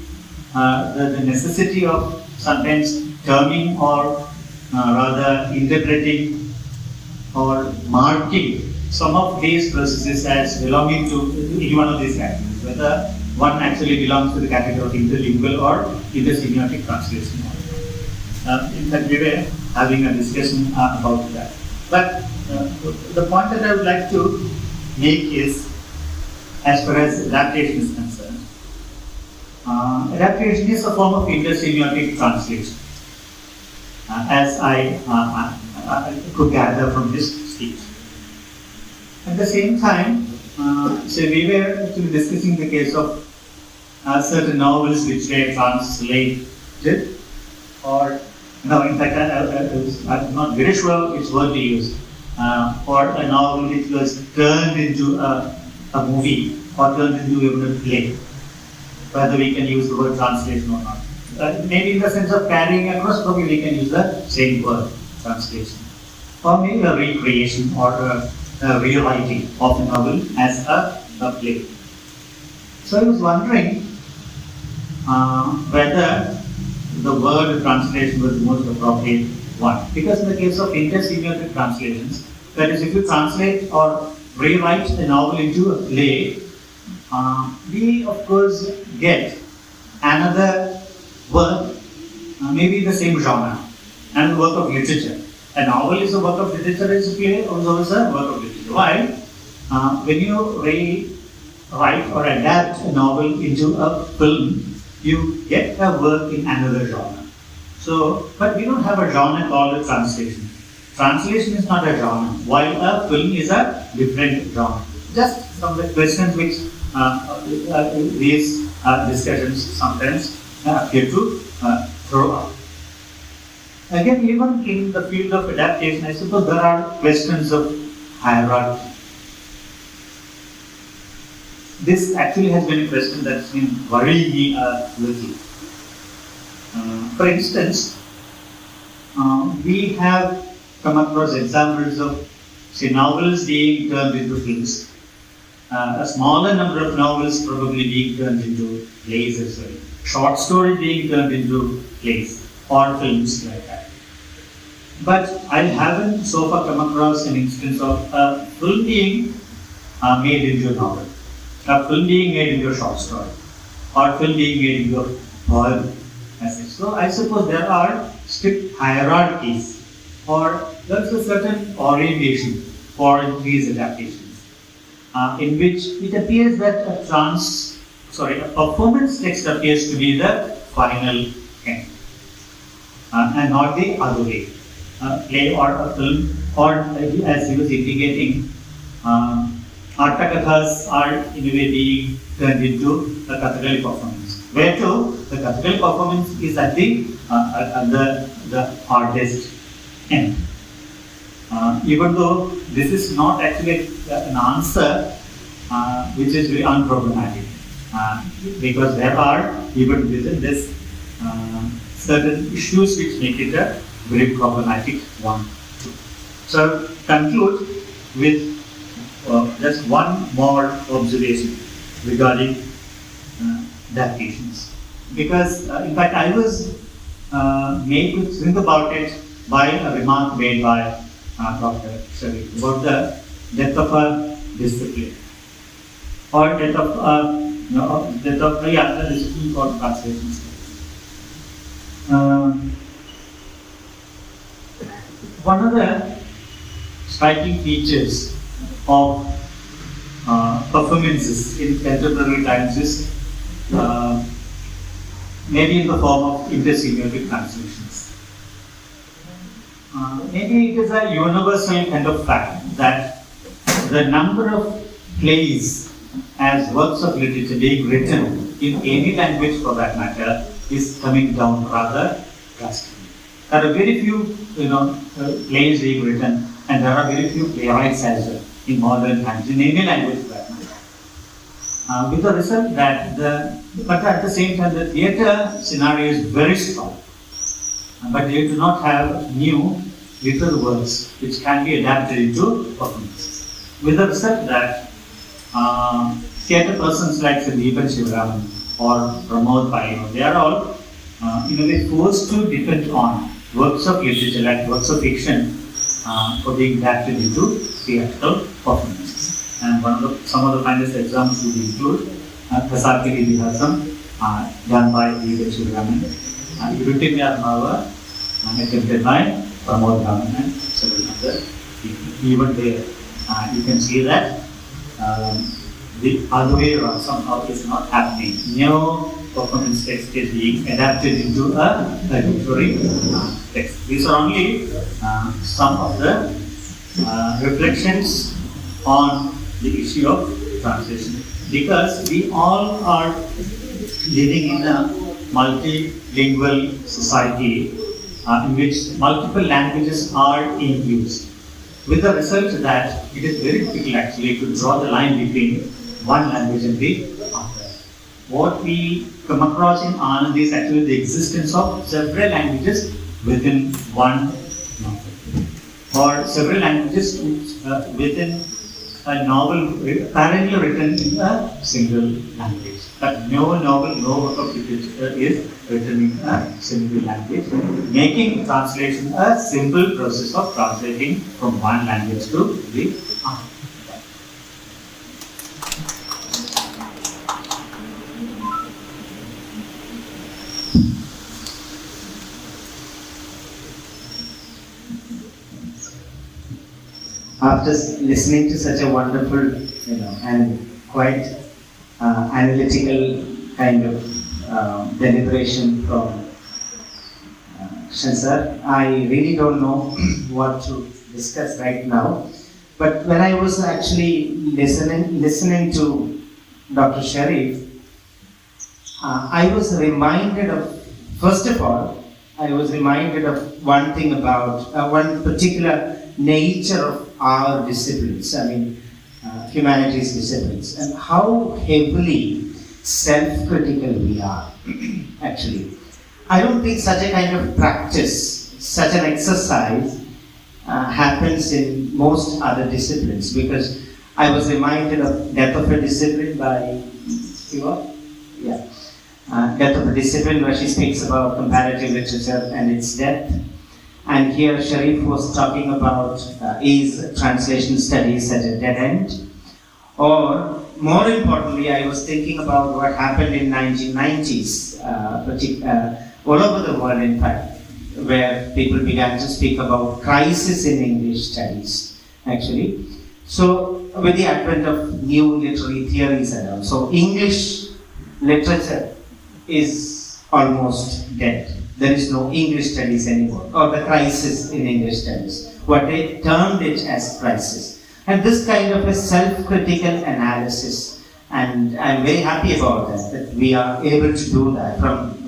necessity of sometimes terming or rather interpreting or marking some of these processes as belonging to any one of these categories, whether one actually belongs to the category of interlingual or inter-symbiotic translation. In fact, we were having a discussion about that. But the point that I would like to make is, as far as adaptation is concerned, adaptation is a form of inter-symbiotic translation, as I could gather from this speech. At the same time, so we were actually discussing the case of certain novels which were translated, or no, in fact, I'm not very sure which word to use, or a novel which was turned into a movie or turned into even a play, whether we can use the word translation or not. Maybe in the sense of carrying across, probably we can use the same word, translation. Or maybe a recreation or a rewriting of a novel as a play. So I was wondering whether the word translation was the most appropriate one. Because in the case of inter-symbiotic translations, that is, if you translate or rewrite a novel into a play, we of course get another work, maybe the same genre, and a work of literature. A novel is a work of literature, is a play also is a work of literature. While when you rewrite or adapt a novel into a film, you get a work in another genre. So, but we don't have a genre called a translation. Translation is not a genre, while a film is a different genre. Just some of the questions which these discussions sometimes appear to throw up. Again, even in the field of adaptation, I suppose there are questions of hierarchy. This actually has been a question that's been worrying me a little. For instance, we have come across examples of, say, novels being turned into films, a smaller number of novels probably being turned into plays as well, short stories being turned into plays or films like that. But I haven't so far come across an instance of a film being made into a novel, a film being made into a short story, or film being made into a poem. So I suppose there are strict hierarchies, or there's a certain orientation for these adaptations, in which it appears that a performance text appears to be the final end, and not the other way. A play or a film, or as he was indicating, Artakathas are in a way being turned into a Kathakali performance. Where to the Kathakali performance is at the hardest end. Even though this is not actually an answer which is very unproblematic, because there are even within this certain issues which make it a very problematic one. So conclude with just one more observation regarding adaptations, because in fact I was made to think about it by a remark made by Dr. Shereef about the death of a discipline, or death of the discipline called translation. One of the striking features of performances in contemporary times is maybe in the form of inter-symbiotic translations. Maybe it is a universal kind of fact that the number of plays as works of literature being written in any language for that matter is coming down rather drastically. There are very few plays being written, and there are very few playwrights as well in modern times, in any language for that matter. with the result that but at the same time the theatre scenario is very strong, but they do not have new literal works which can be adapted into performances. With the result that theatre persons like Shereef and Shivaraman or Pramod Pai, they are all in a way forced to depend on works of literature like works of fiction for being adapted into theatrical performances. And some of the finest examples would include Kasarkiri Dihasam, done by Shereef and Shivaraman, Yurutim Yarmava, attempted by Pramod Raman and several other people. Even there, you can see that the other way around somehow is not happening. No performance text is being adapted into a literary text. These are only some of the reflections on the issue of translation, because we all are living in a multilingual society in which multiple languages are in use, with the result that it is very difficult actually to draw the line between one language and the other. What we come across in Anand is actually the existence of several languages within one novel, or several languages within a novel apparently written in a single language. But no novel, no work of literature is written in a single language, making translation a simple process of translating from one language to the other. After listening to such a wonderful, and quite analytical kind of deliberation from Krishnan sir, I really don't know what to discuss right now. But when I was actually listening to Dr. Shereef, I was reminded of, first of all, I was reminded of one thing about one particular nature of our disciplines, humanities disciplines, and how heavily self-critical we are, actually. I don't think such a kind of practice, such an exercise happens in most other disciplines, because I was reminded of Death of a Discipline by Shiva. Yeah. Death of a Discipline, where she speaks about comparative literature and its death. And here Shereef was talking about is translation studies at a dead end? Or more importantly, I was thinking about what happened in 1990s, all over the world in fact, where people began to speak about crisis in English studies, actually. So with the advent of new literary theories and all, so English literature is almost dead. There is no English studies anymore, or the crisis in English studies, what they termed it as crisis. And this kind of a self-critical analysis, and I'm very happy about that we are able to do that from,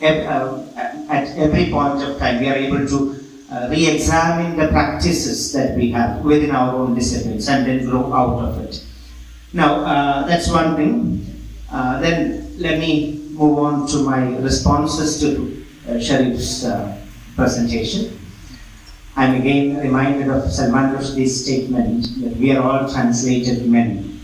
at every point of time, we are able to re-examine the practices that we have within our own disciplines and then grow out of it. Now, that's one thing. Then let me move on to my responses to Shereef's presentation. I'm again reminded of Salman Rushdie's statement that we are all translated men,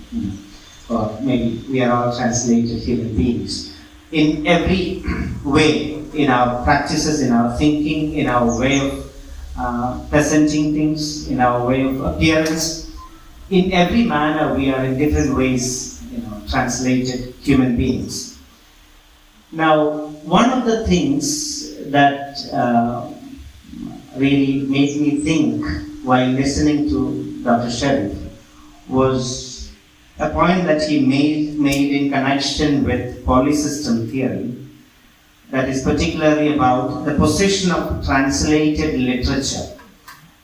or maybe we are all translated human beings. In every way, in our practices, in our thinking, in our way of presenting things, in our way of appearance, in every manner we are in different ways, translated human beings. Now, one of the things that really made me think while listening to Dr. Shereef was a point that he made in connection with polysystem theory, that is particularly about the position of translated literature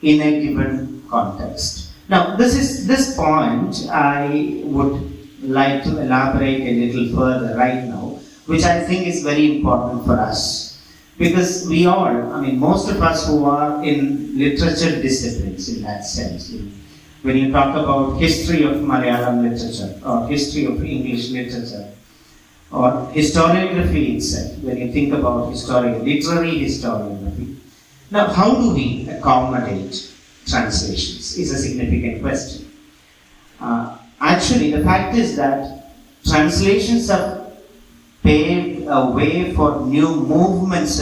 in a given context. Now, this point I would like to elaborate a little further right now, which I think is very important for us. Because we all, most of us who are in literature disciplines in that sense, when you talk about history of Malayalam literature or history of English literature or historiography itself, when you think about literary historiography. Now, how do we accommodate translations is a significant question. Actually, the fact is that translations have paved a way for new movements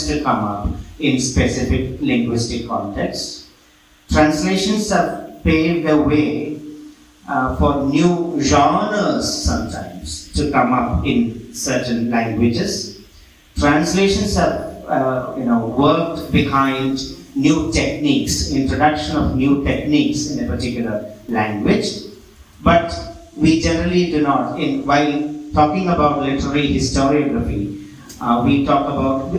to come up in specific linguistic contexts. Translations have paved a way for new genres sometimes to come up in certain languages. Translations have worked behind new techniques, introduction of new techniques in a particular language. But we generally do not, while talking about literary historiography, we talk about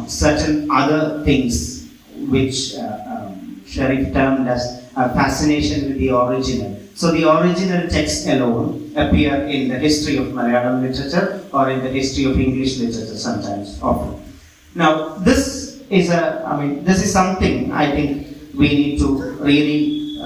certain other things which Shereef termed as a fascination with the original. So the original texts alone appear in the history of Malayalam literature or in the history of English literature sometimes, often. Now, this is something I think we need to really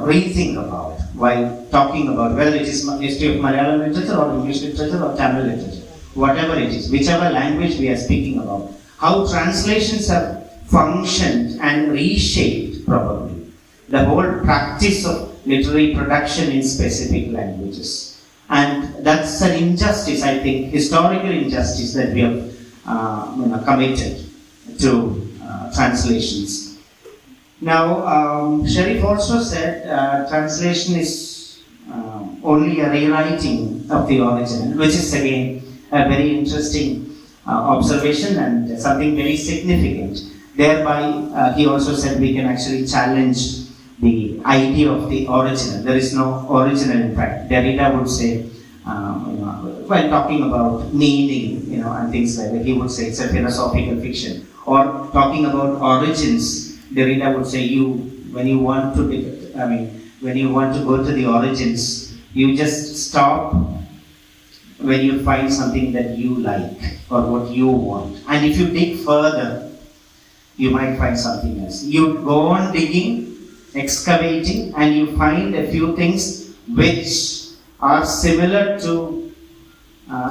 rethink about while talking about whether it is history of Malayalam literature or English literature or Tamil literature, whatever it is, whichever language we are speaking about, how translations have functioned and reshaped probably the whole practice of literary production in specific languages. And that's an injustice, I think, historical injustice that we have committed to translations. Now, Shereef also said translation is only a rewriting of the original, which is again a very interesting observation and something very significant. Thereby, he also said we can actually challenge the idea of the original. There is no original in fact. Derrida would say, while talking about meaning, and things like that, he would say it's a philosophical fiction. Or talking about origins, Derrida would say when you want to go to the origins, you just stop when you find something that you like or what you want. And if you dig further, you might find something else. You go on digging, excavating, and you find a few things which are similar to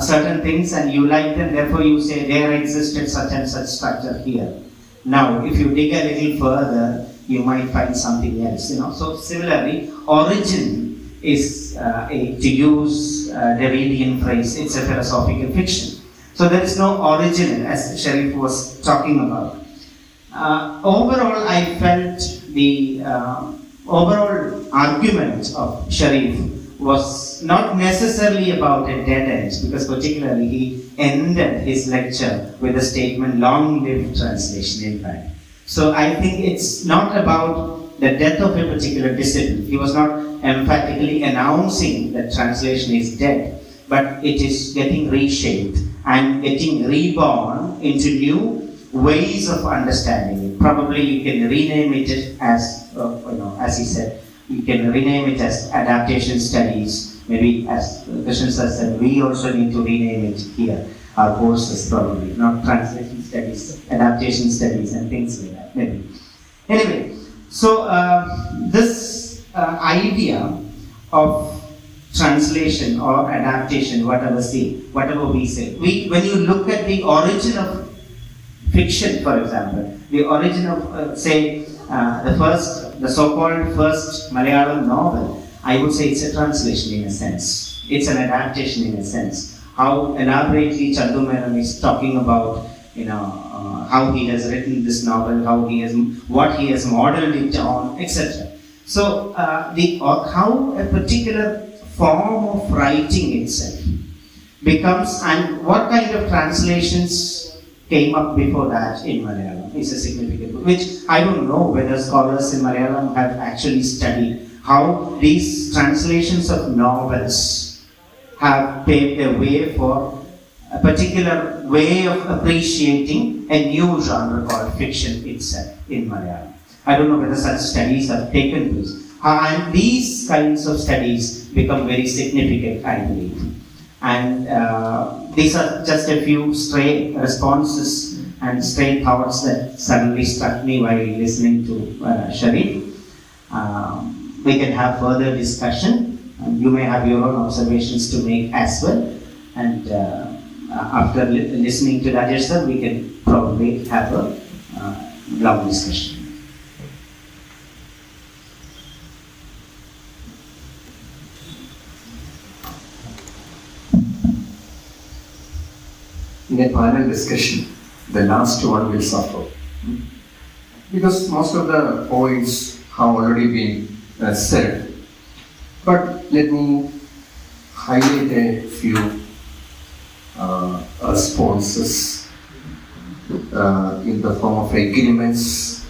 certain things and you like them, therefore you say there existed such and such structure here. Now, if you dig a little further, you might find something else. So similarly, origin is, to use Derridian phrase, it's a philosophical fiction. So there is no original, as Shereef was talking about. Overall, I felt the overall argument of Shereef was not necessarily about a dead end, because particularly he ended his lecture with a statement, long live translation, in fact. So I think it's not about the death of a particular discipline. He was not emphatically announcing that translation is dead, but it is getting reshaped and getting reborn into new ways of understanding it. Probably you can rename it as he said, you can rename it as adaptation studies. Maybe as Krishnan sir said, we also need to rename it here. Our courses probably, not translation studies, adaptation studies and things like that, maybe. Anyway, so this idea of translation or adaptation, whatever we say, when you look at the origin of fiction, for example, the origin of, the so-called first Malayalam novel, I would say it's a translation in a sense. It's an adaptation in a sense. How elaborately Chandu Menon is talking about, how he has written this novel, what he has modeled it on, etc. So, how a particular form of writing itself becomes, and what kind of translations came up before that in Malayalam is a significant book, which I don't know whether scholars in Malayalam have actually studied how these translations of novels have paved a way for a particular way of appreciating a new genre called fiction itself in Malayalam. I don't know whether such studies have taken place. And these kinds of studies become very significant, I believe. And these are just a few stray responses and stray thoughts that suddenly struck me while listening to Shereef. we can have further discussion. You may have your own observations to make as well. And after listening to Rajesh sir, we can probably have a long discussion. In a panel discussion, the last one will suffer. Because most of the points have already been said. But let me highlight a few responses in the form of agreements,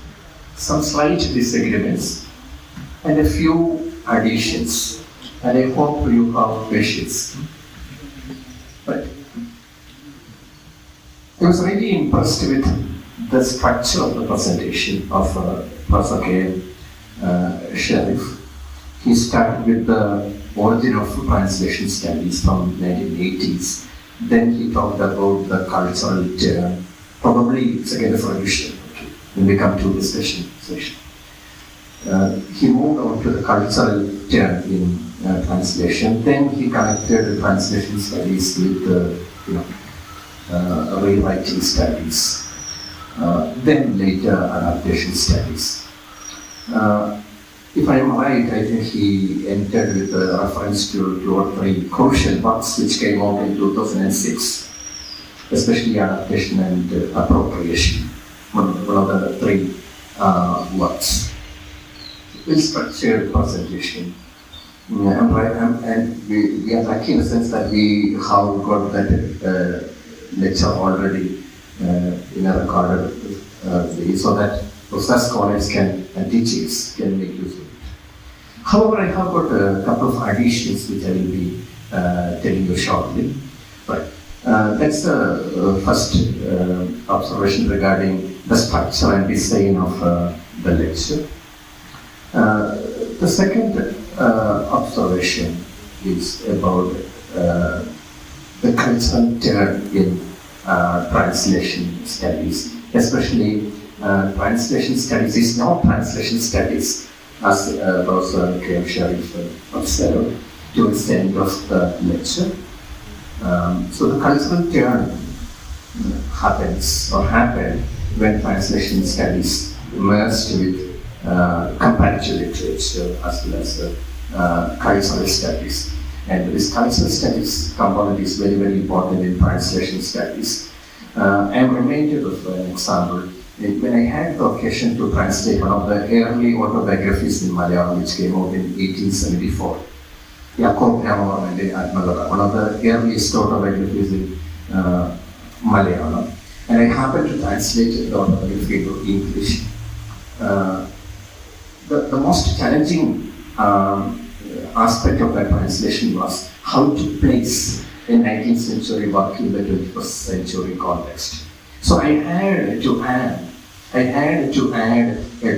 some slight disagreements, and a few additions. And I hope you have patience. But I was really impressed with the structure of the presentation of Professor Ken Sharif. He started with the origin of translation studies from 1980s. Then he talked about the cultural term. Probably it's again a solution when we come to discussion session. He moved on to the cultural term in translation. Then he connected the translation studies with rewriting studies. Then later adaptation studies. If I am right, I think he entered with a reference to 2 or 3 crucial books which came out in 2006, especially adaptation and appropriation, one of the 3 works. Well structured presentation. And we are lucky in the sense that we have got that lecture already in a recorded way, so that professors, scholars and teachers can make use of it. However, I have got a couple of additions which I will be telling you shortly. But that's the first observation regarding the structure and design of the lecture. The second observation is about the cultural turn in translation studies, especially translation studies is not translation studies, as Professor Ken Sharif observed towards the end of the lecture. So the cultural turn happened when translation studies merged with comparative literature as well as cultural studies. And this cultural studies component is very, very important in translation studies. I am reminded of an example. When I had the occasion to translate one of the early autobiographies in Malayalam, which came out in 1874, one of the earliest autobiographies in Malayalam, and I happened to translate the autobiography into English. The most challenging aspect of that translation was how to place a 19th century work in the 21st century context. So I had to add a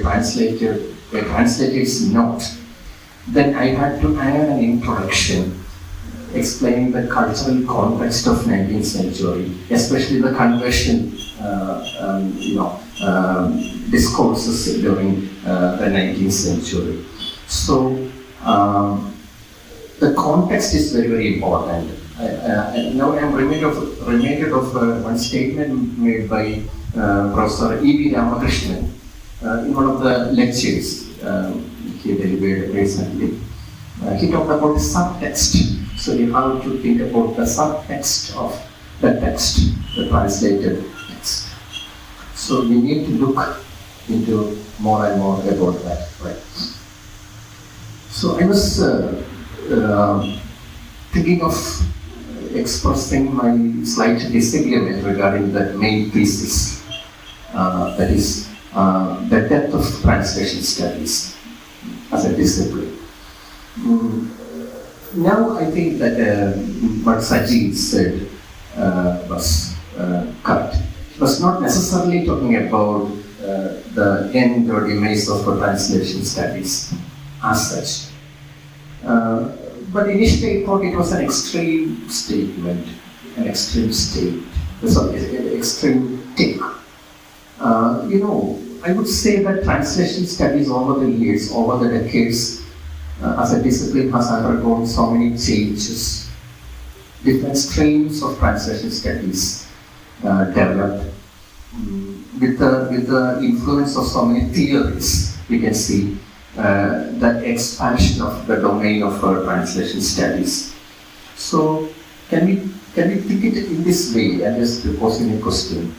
translator's note. Then I had to add an introduction explaining the cultural context of 19th century, especially the conversion discourses during the 19th century. So the context is very, very important. Now I am reminded of one statement made by Professor E.B. Ramakrishnan in one of the lectures he delivered recently. He talked about the subtext. So you have to think about the subtext of the text, the translated text. So we need to look into more and more about that. Right? So I was thinking of expressing my slight disagreement regarding the main thesis, that is the depth of translation studies as a discipline. Now I think that what Sajid said was correct. He was not necessarily talking about the end or demise of translation studies as such. But initially I thought it was an extreme statement, an extreme take. I would say that translation studies over the years, over the decades, as a discipline has undergone so many changes. Different streams of translation studies developed. With the influence of so many theories, we can see the expansion of the domain of translation studies. So, can we think it in this way? And just posing a question.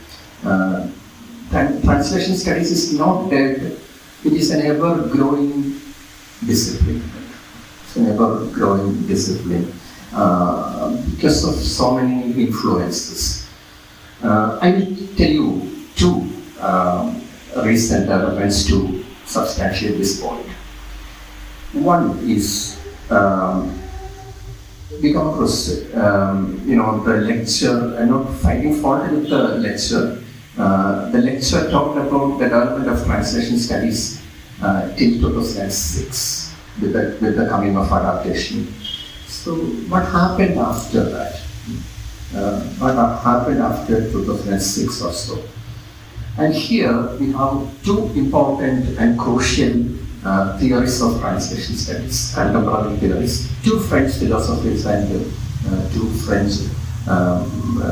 Translation studies is not dead. It is an ever-growing discipline. It's an ever-growing discipline because of so many influences. I will tell you two recent developments to substantiate this point. One is we come across the lecture. I'm not finding fault with the lecture. The lecture talked about the development of translation studies till 2006 with the coming of adaptation. So what happened after that? What happened after 2006 or so? And here we have two important and crucial theories of translation studies, contemporary theories, two French philosophers and two French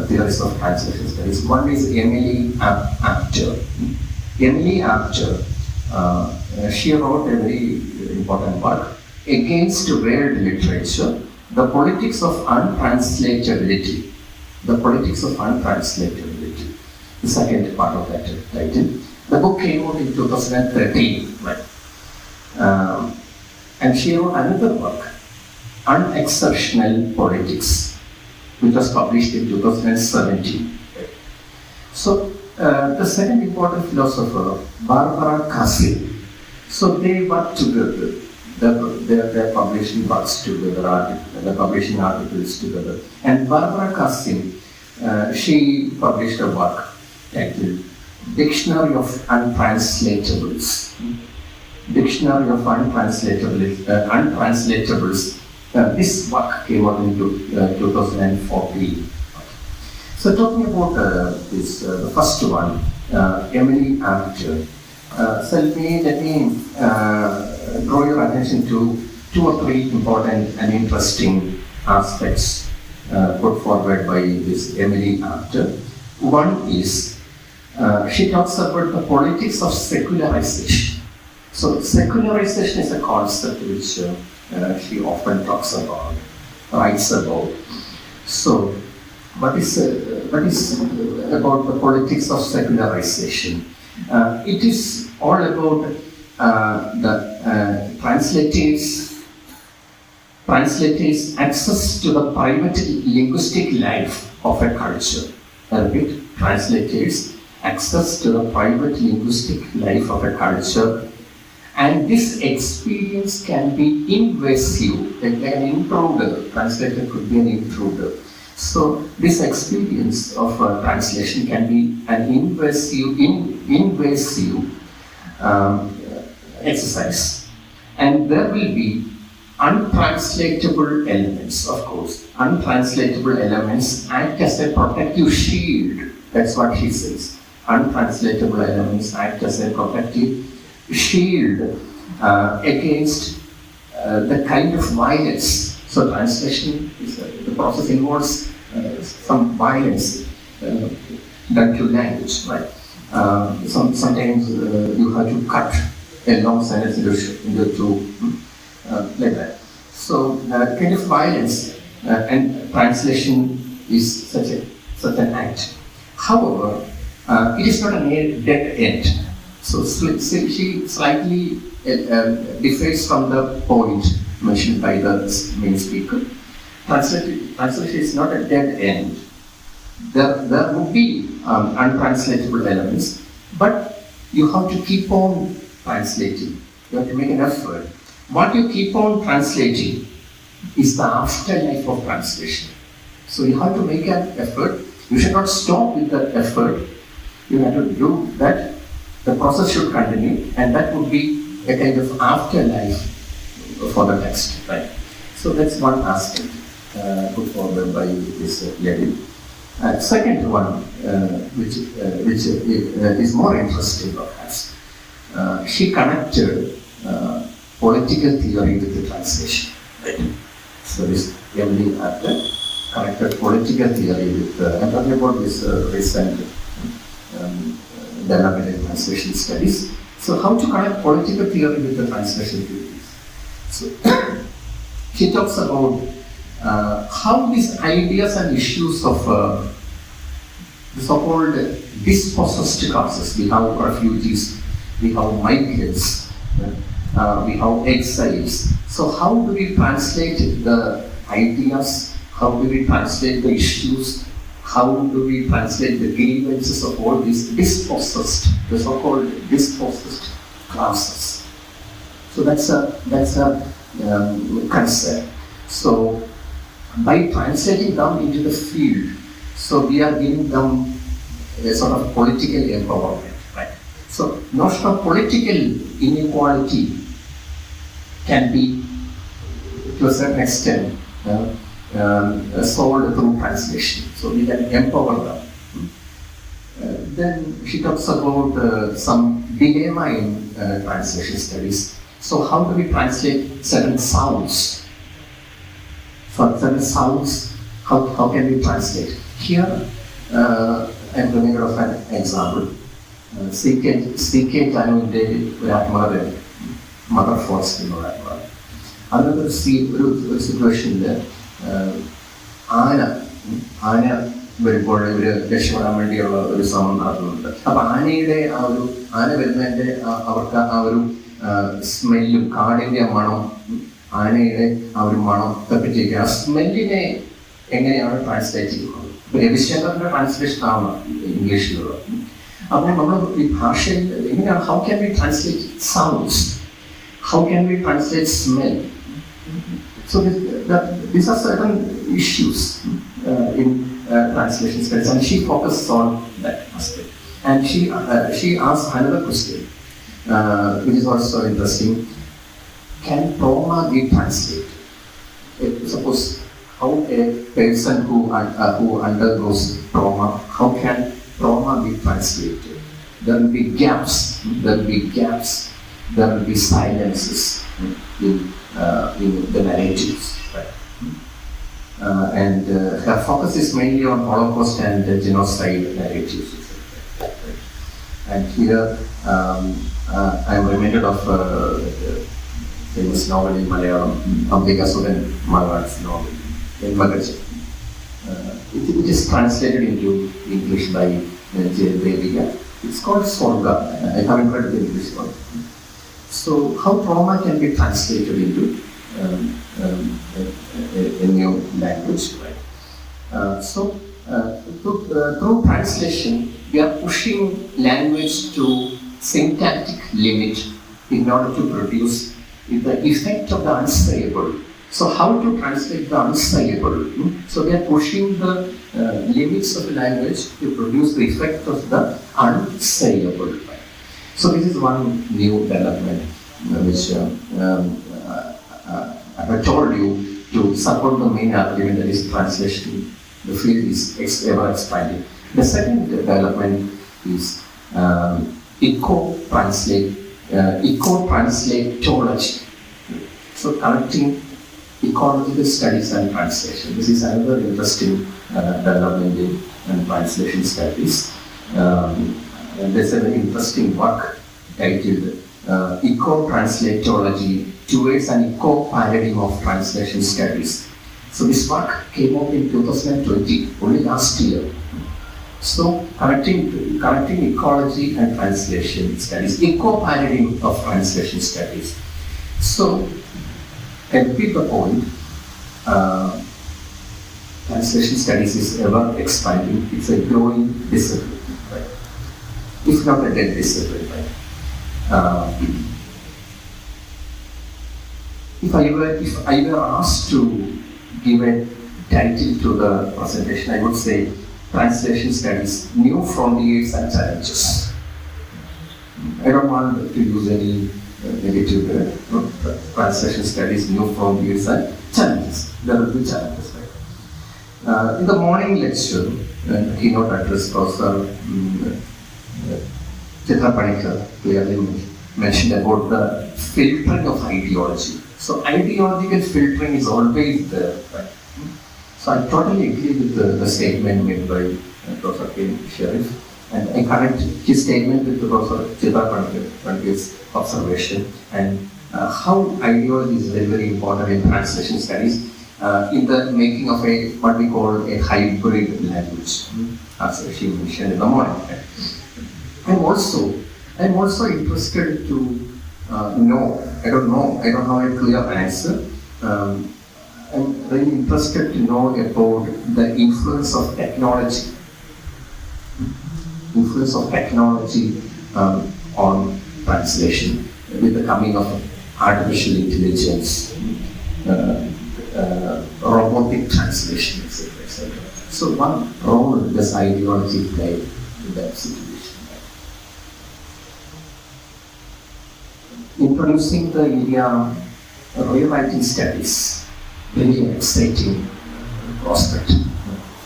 theories of translation studies. One is Emily Apter. Emily Apter, she wrote a very important work, Against World Literature, The Politics of Untranslatability. The Politics of Untranslatability. The second part of that title. The book came out in 2013, right? And she wrote another work, Unexceptional Politics, which was published in 2017. So, the second important philosopher, Barbara Cassin, so they work together. They're publishing works together, they're publishing articles together. And Barbara Cassin, she published a work titled Dictionary of Untranslatables. Dictionary of Untranslatables. This work came out in 2014. So talking about the first one, Emily Apter. So let me draw your attention to two or three important and interesting aspects put forward by this Emily Apter. One is she talks about the politics of secularization. So secularization is a concept which she often talks about, writes about. So what is about the politics of secularization? It is all about the translators' access to the private linguistic life of a culture. I repeat, translators' access to the private linguistic life of a culture. And this experience can be invasive, like an intruder. Translator could be an intruder. So this experience of translation can be an invasive exercise. And there will be untranslatable elements, of course. Untranslatable elements act as a protective shield. That's what he says. Untranslatable elements act as a protective shield against the kind of violence. So translation is the process involves some violence done to language, right? Sometimes you have to cut a long sentence into two, like that. So kind of violence and translation is such an act. However, it is not a dead end. So she slightly differs from the point mentioned by the main speaker. Translation is not a dead end. There would be untranslatable elements, but you have to keep on translating. You have to make an effort. What you keep on translating is the afterlife of translation. So you have to make an effort. You should not stop with that effort. You have to do that. The process should continue, and that would be a kind of afterlife for the text, right? So that's one aspect put forward by this lady. Second one, which is more interesting perhaps, she connected political theory with the translation. Right? So this Emily Adler connected political theory with, I'm talking about this recent development in translation studies. So how to connect political theory with the translation theories? So she talks about how these ideas and issues of the so-called dispossessed classes, we have refugees, we have migrants, we have exiles. So how do we translate the ideas? How do we translate the issues? How do we translate the grievances of all these dispossessed, the so-called dispossessed classes? So that's a concept. So by translating them into the field, so we are giving them a sort of political empowerment, right? So notion of political inequality can be, to a certain extent, solved through translation. So we can empower them. Then she talks about some dilemma in translation studies. So how do we translate certain sounds? For certain sounds, how can we translate? Here, I'm reminded of an example. C.K. Januവിന്റെ ഒരു ആത്മകഥ mother force എന്നുള്ള ആത്മകഥ. അതൊരു സിറ്റുവേഷനിൽ ആന വരുമ്പോൾ ഇവര് രക്ഷപ്പെടാൻ വേണ്ടിയുള്ള ഒരു ശ്രമം നടത്തുന്നുണ്ട്. അപ്പൊ ആനയുടെ ആന വരുന്നതിന്റെ അവർക്ക് ആ ഒരു സ്മെല്ലും കാടിന്റെ മണം, ആനയുടെ ആ ഒരു മണത്തെ പറ്റിയൊക്കെ ആ സ്മെല്ലിനെ എങ്ങനെയാണ് ട്രാൻസ്ലേറ്റ് ചെയ്യുന്നത്? ഇപ്പൊ രവിശങ്കറിന്റെ ട്രാൻസ്ലേഷൻ ആണ് ഇംഗ്ലീഷിലുള്ളത്. അപ്പോൾ നമ്മൾ ഈ ഭാഷയിൽ എങ്ങനെയാണ്, how can we translate sounds, how can we translate smell? So these are certain issues in translation studies, and she focuses on that aspect. And she asks another question, which is also interesting. Can trauma be translated? Suppose how a person who undergoes trauma, how can trauma be translated? There will be gaps. There will be silences in the narratives. Right? And her focus is mainly on Holocaust and genocide narratives. Right? And here I'm reminded of famous novel in Malayalam, Ambika Sudan Magar's novel, Magaji. It is translated into English by J. Devika. It's called Swarga. I haven't read the English one. So how trauma can be translated into a new language, right? Through translation, we are pushing language to syntactic limit in order to produce the effect of the unsayable. So how to translate the unsayable? So we are pushing the limits of the language to produce the effect of the unsayable. So this is one new development which I have told you to support the main argument, that is translation. The field is ever expanding. The second development is eco-translatology. So connecting ecological studies and translation. This is another interesting development in translation studies. There's an interesting work titled Eco-Translatology Towards an Eco-Paradigm of Translation Studies. So this work came out in 2020, only last year. So connecting ecology and translation studies, eco-paradigm of translation studies. So I repeat the point, translation studies is ever expanding. It's a growing discipline, right? If not a dead discipline, right? If I were asked to give a title to the presentation, I would say Translation Studies, New Frontiers and Challenges. I don't want to use any negative Translation Studies, New Frontiers and Challenges. There will be challenges, right? In the morning lecture, keynote address, Professor Chitra Panikar clearly mentioned about the filtering of ideology. So ideological filtering is always there, right? So I totally agree with the statement made by Professor Ken Sharif, and I connect his statement with Professor Chitra Pandit's observation, and how ideology is very, very important in translation studies, in the making of what we call a hybrid language, as she mentioned in the morning. I'm also interested to know, I don't have a clear answer. I'm very interested to know about the influence of technology. On translation with the coming of artificial intelligence, robotic translation, etc., etc. So, what role does ideology play in that situation? Introducing the area of rewriting studies, very exciting prospect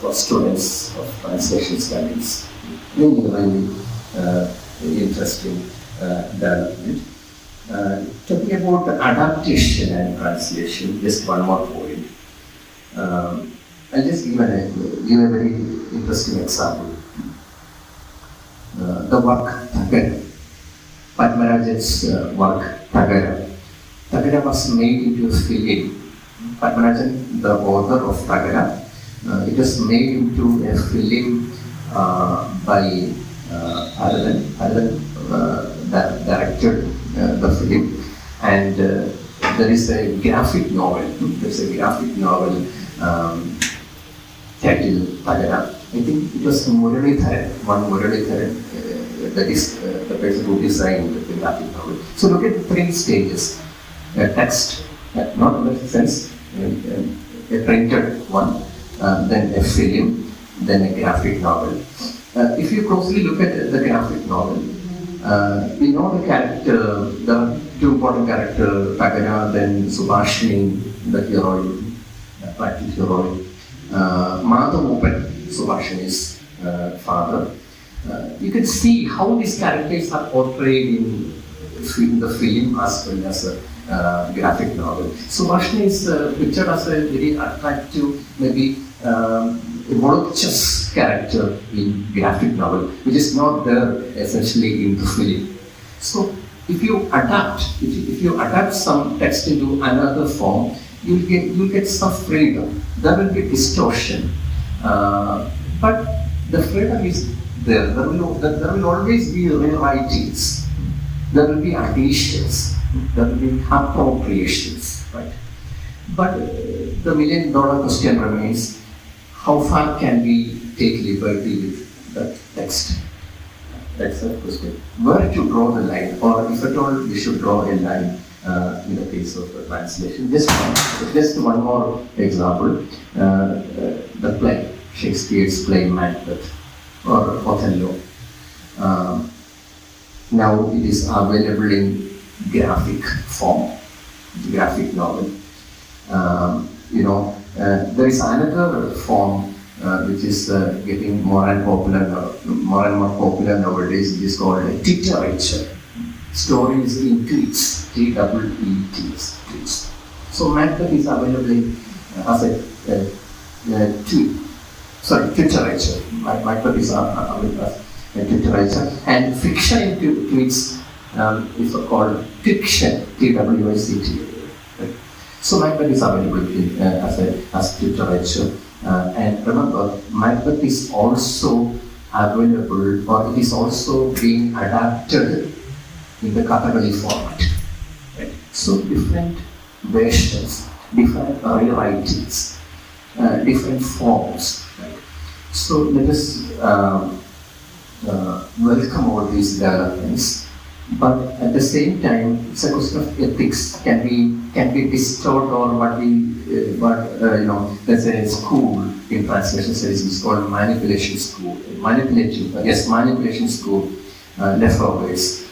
for students of translation studies. Really interesting development. Talking about the adaptation and translation, just one more point. I'll just give a very interesting example. The work Tagara, Padmarajan's work Tagara. Tagara was made into a film. Padmarajan, the author of Tagara, it was made into a film by Aravind that directed the film, and there is a graphic novel. Titled Tagara. I think it was Muralidharan, that is the person who designed the graphic novel. So look at the three stages: a text, not in that sense, a printed one, then a film, then a graphic novel. If you closely look at the graphic novel, we know the character, the two important characters, Tagara, then Subhashini, the heroine, practical heroine, Madhavupan, Subhashini's father. You can see how these characters are portrayed in the film as well as a graphic novel. Subhashini is pictured as a very attractive, maybe voluptuous character in graphic novel, which is not there essentially in the film. So if you adapt some text into another form, you'll get some freedom. There will be distortion, but the freedom is there. There will always be rewritings. There will be additions. There will be appropriations, right? But the million-dollar question remains: how far can we take liberty with the text? That's the question. Where to draw the line, or if at all we should draw a line in the case of the translation. Just one more example. The play, Shakespeare's play Macbeth or Othello. Now it is available in graphic form, graphic novel. There is another form which is getting more and more popular nowadays. It is called literature. Stories in tweets, tweets. So Macbeth is available as a tweet. Sorry, literature. Macbeth is available as a literature, and fiction in tweets is called fiction. TWICT. Right? So Macbeth is available as literature. And remember, Macbeth is also available, or it is also being adapted in the Kathakali format. Right? So different versions, different rewritings, different forms. Right? So let us welcome all these developments. But at the same time, it's a question of ethics. Can we distort, or let's say school in translation studies is called manipulation school. Manipulation school. Lefebvre's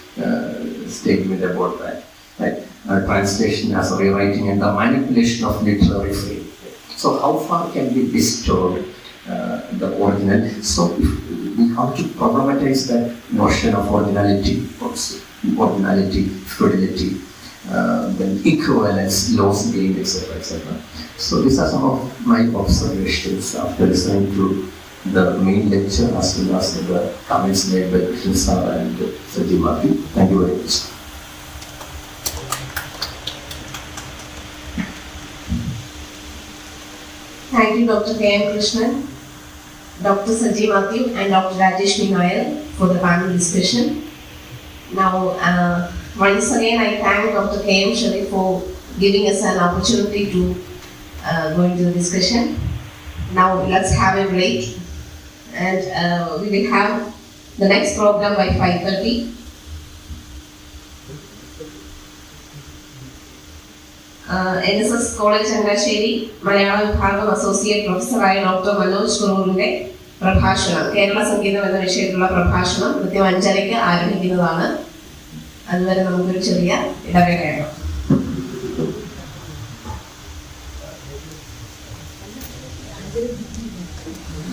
statement about that. Right? Translation as a rewriting and the manipulation of literary frame. So how far can we distort the original? So we have to problematize that notion of originality also. ordinality, fidelity, then equivalence, loss, gain, etc., etc. So these are some of my observations after listening to the main lecture as well as the comments made by Krishna and Saji Matthew. Thank you very much. Thank you, Dr. K.M. Krishnan, Dr. Saji Matthew, and Dr. Rajesh Manuel for the panel discussion. Now, once again, I thank Dr. Ken Sharif for giving us an opportunity to go into the discussion. Now, let's have a break, and we will have the next program by 5:30. NSS College Changrasheri, Malayalam Vibhagam Associate Professor Dr. Manuel പ്രഭാഷണം കേരള സംഗീതം എന്ന വിഷയത്തിലുള്ള പ്രഭാഷണം കൃത്യം 5:30 ആരംഭിക്കുന്നതാണ്. അതുവരെ നമുക്കൊരു ചെറിയ ഇടവേളയാണ്.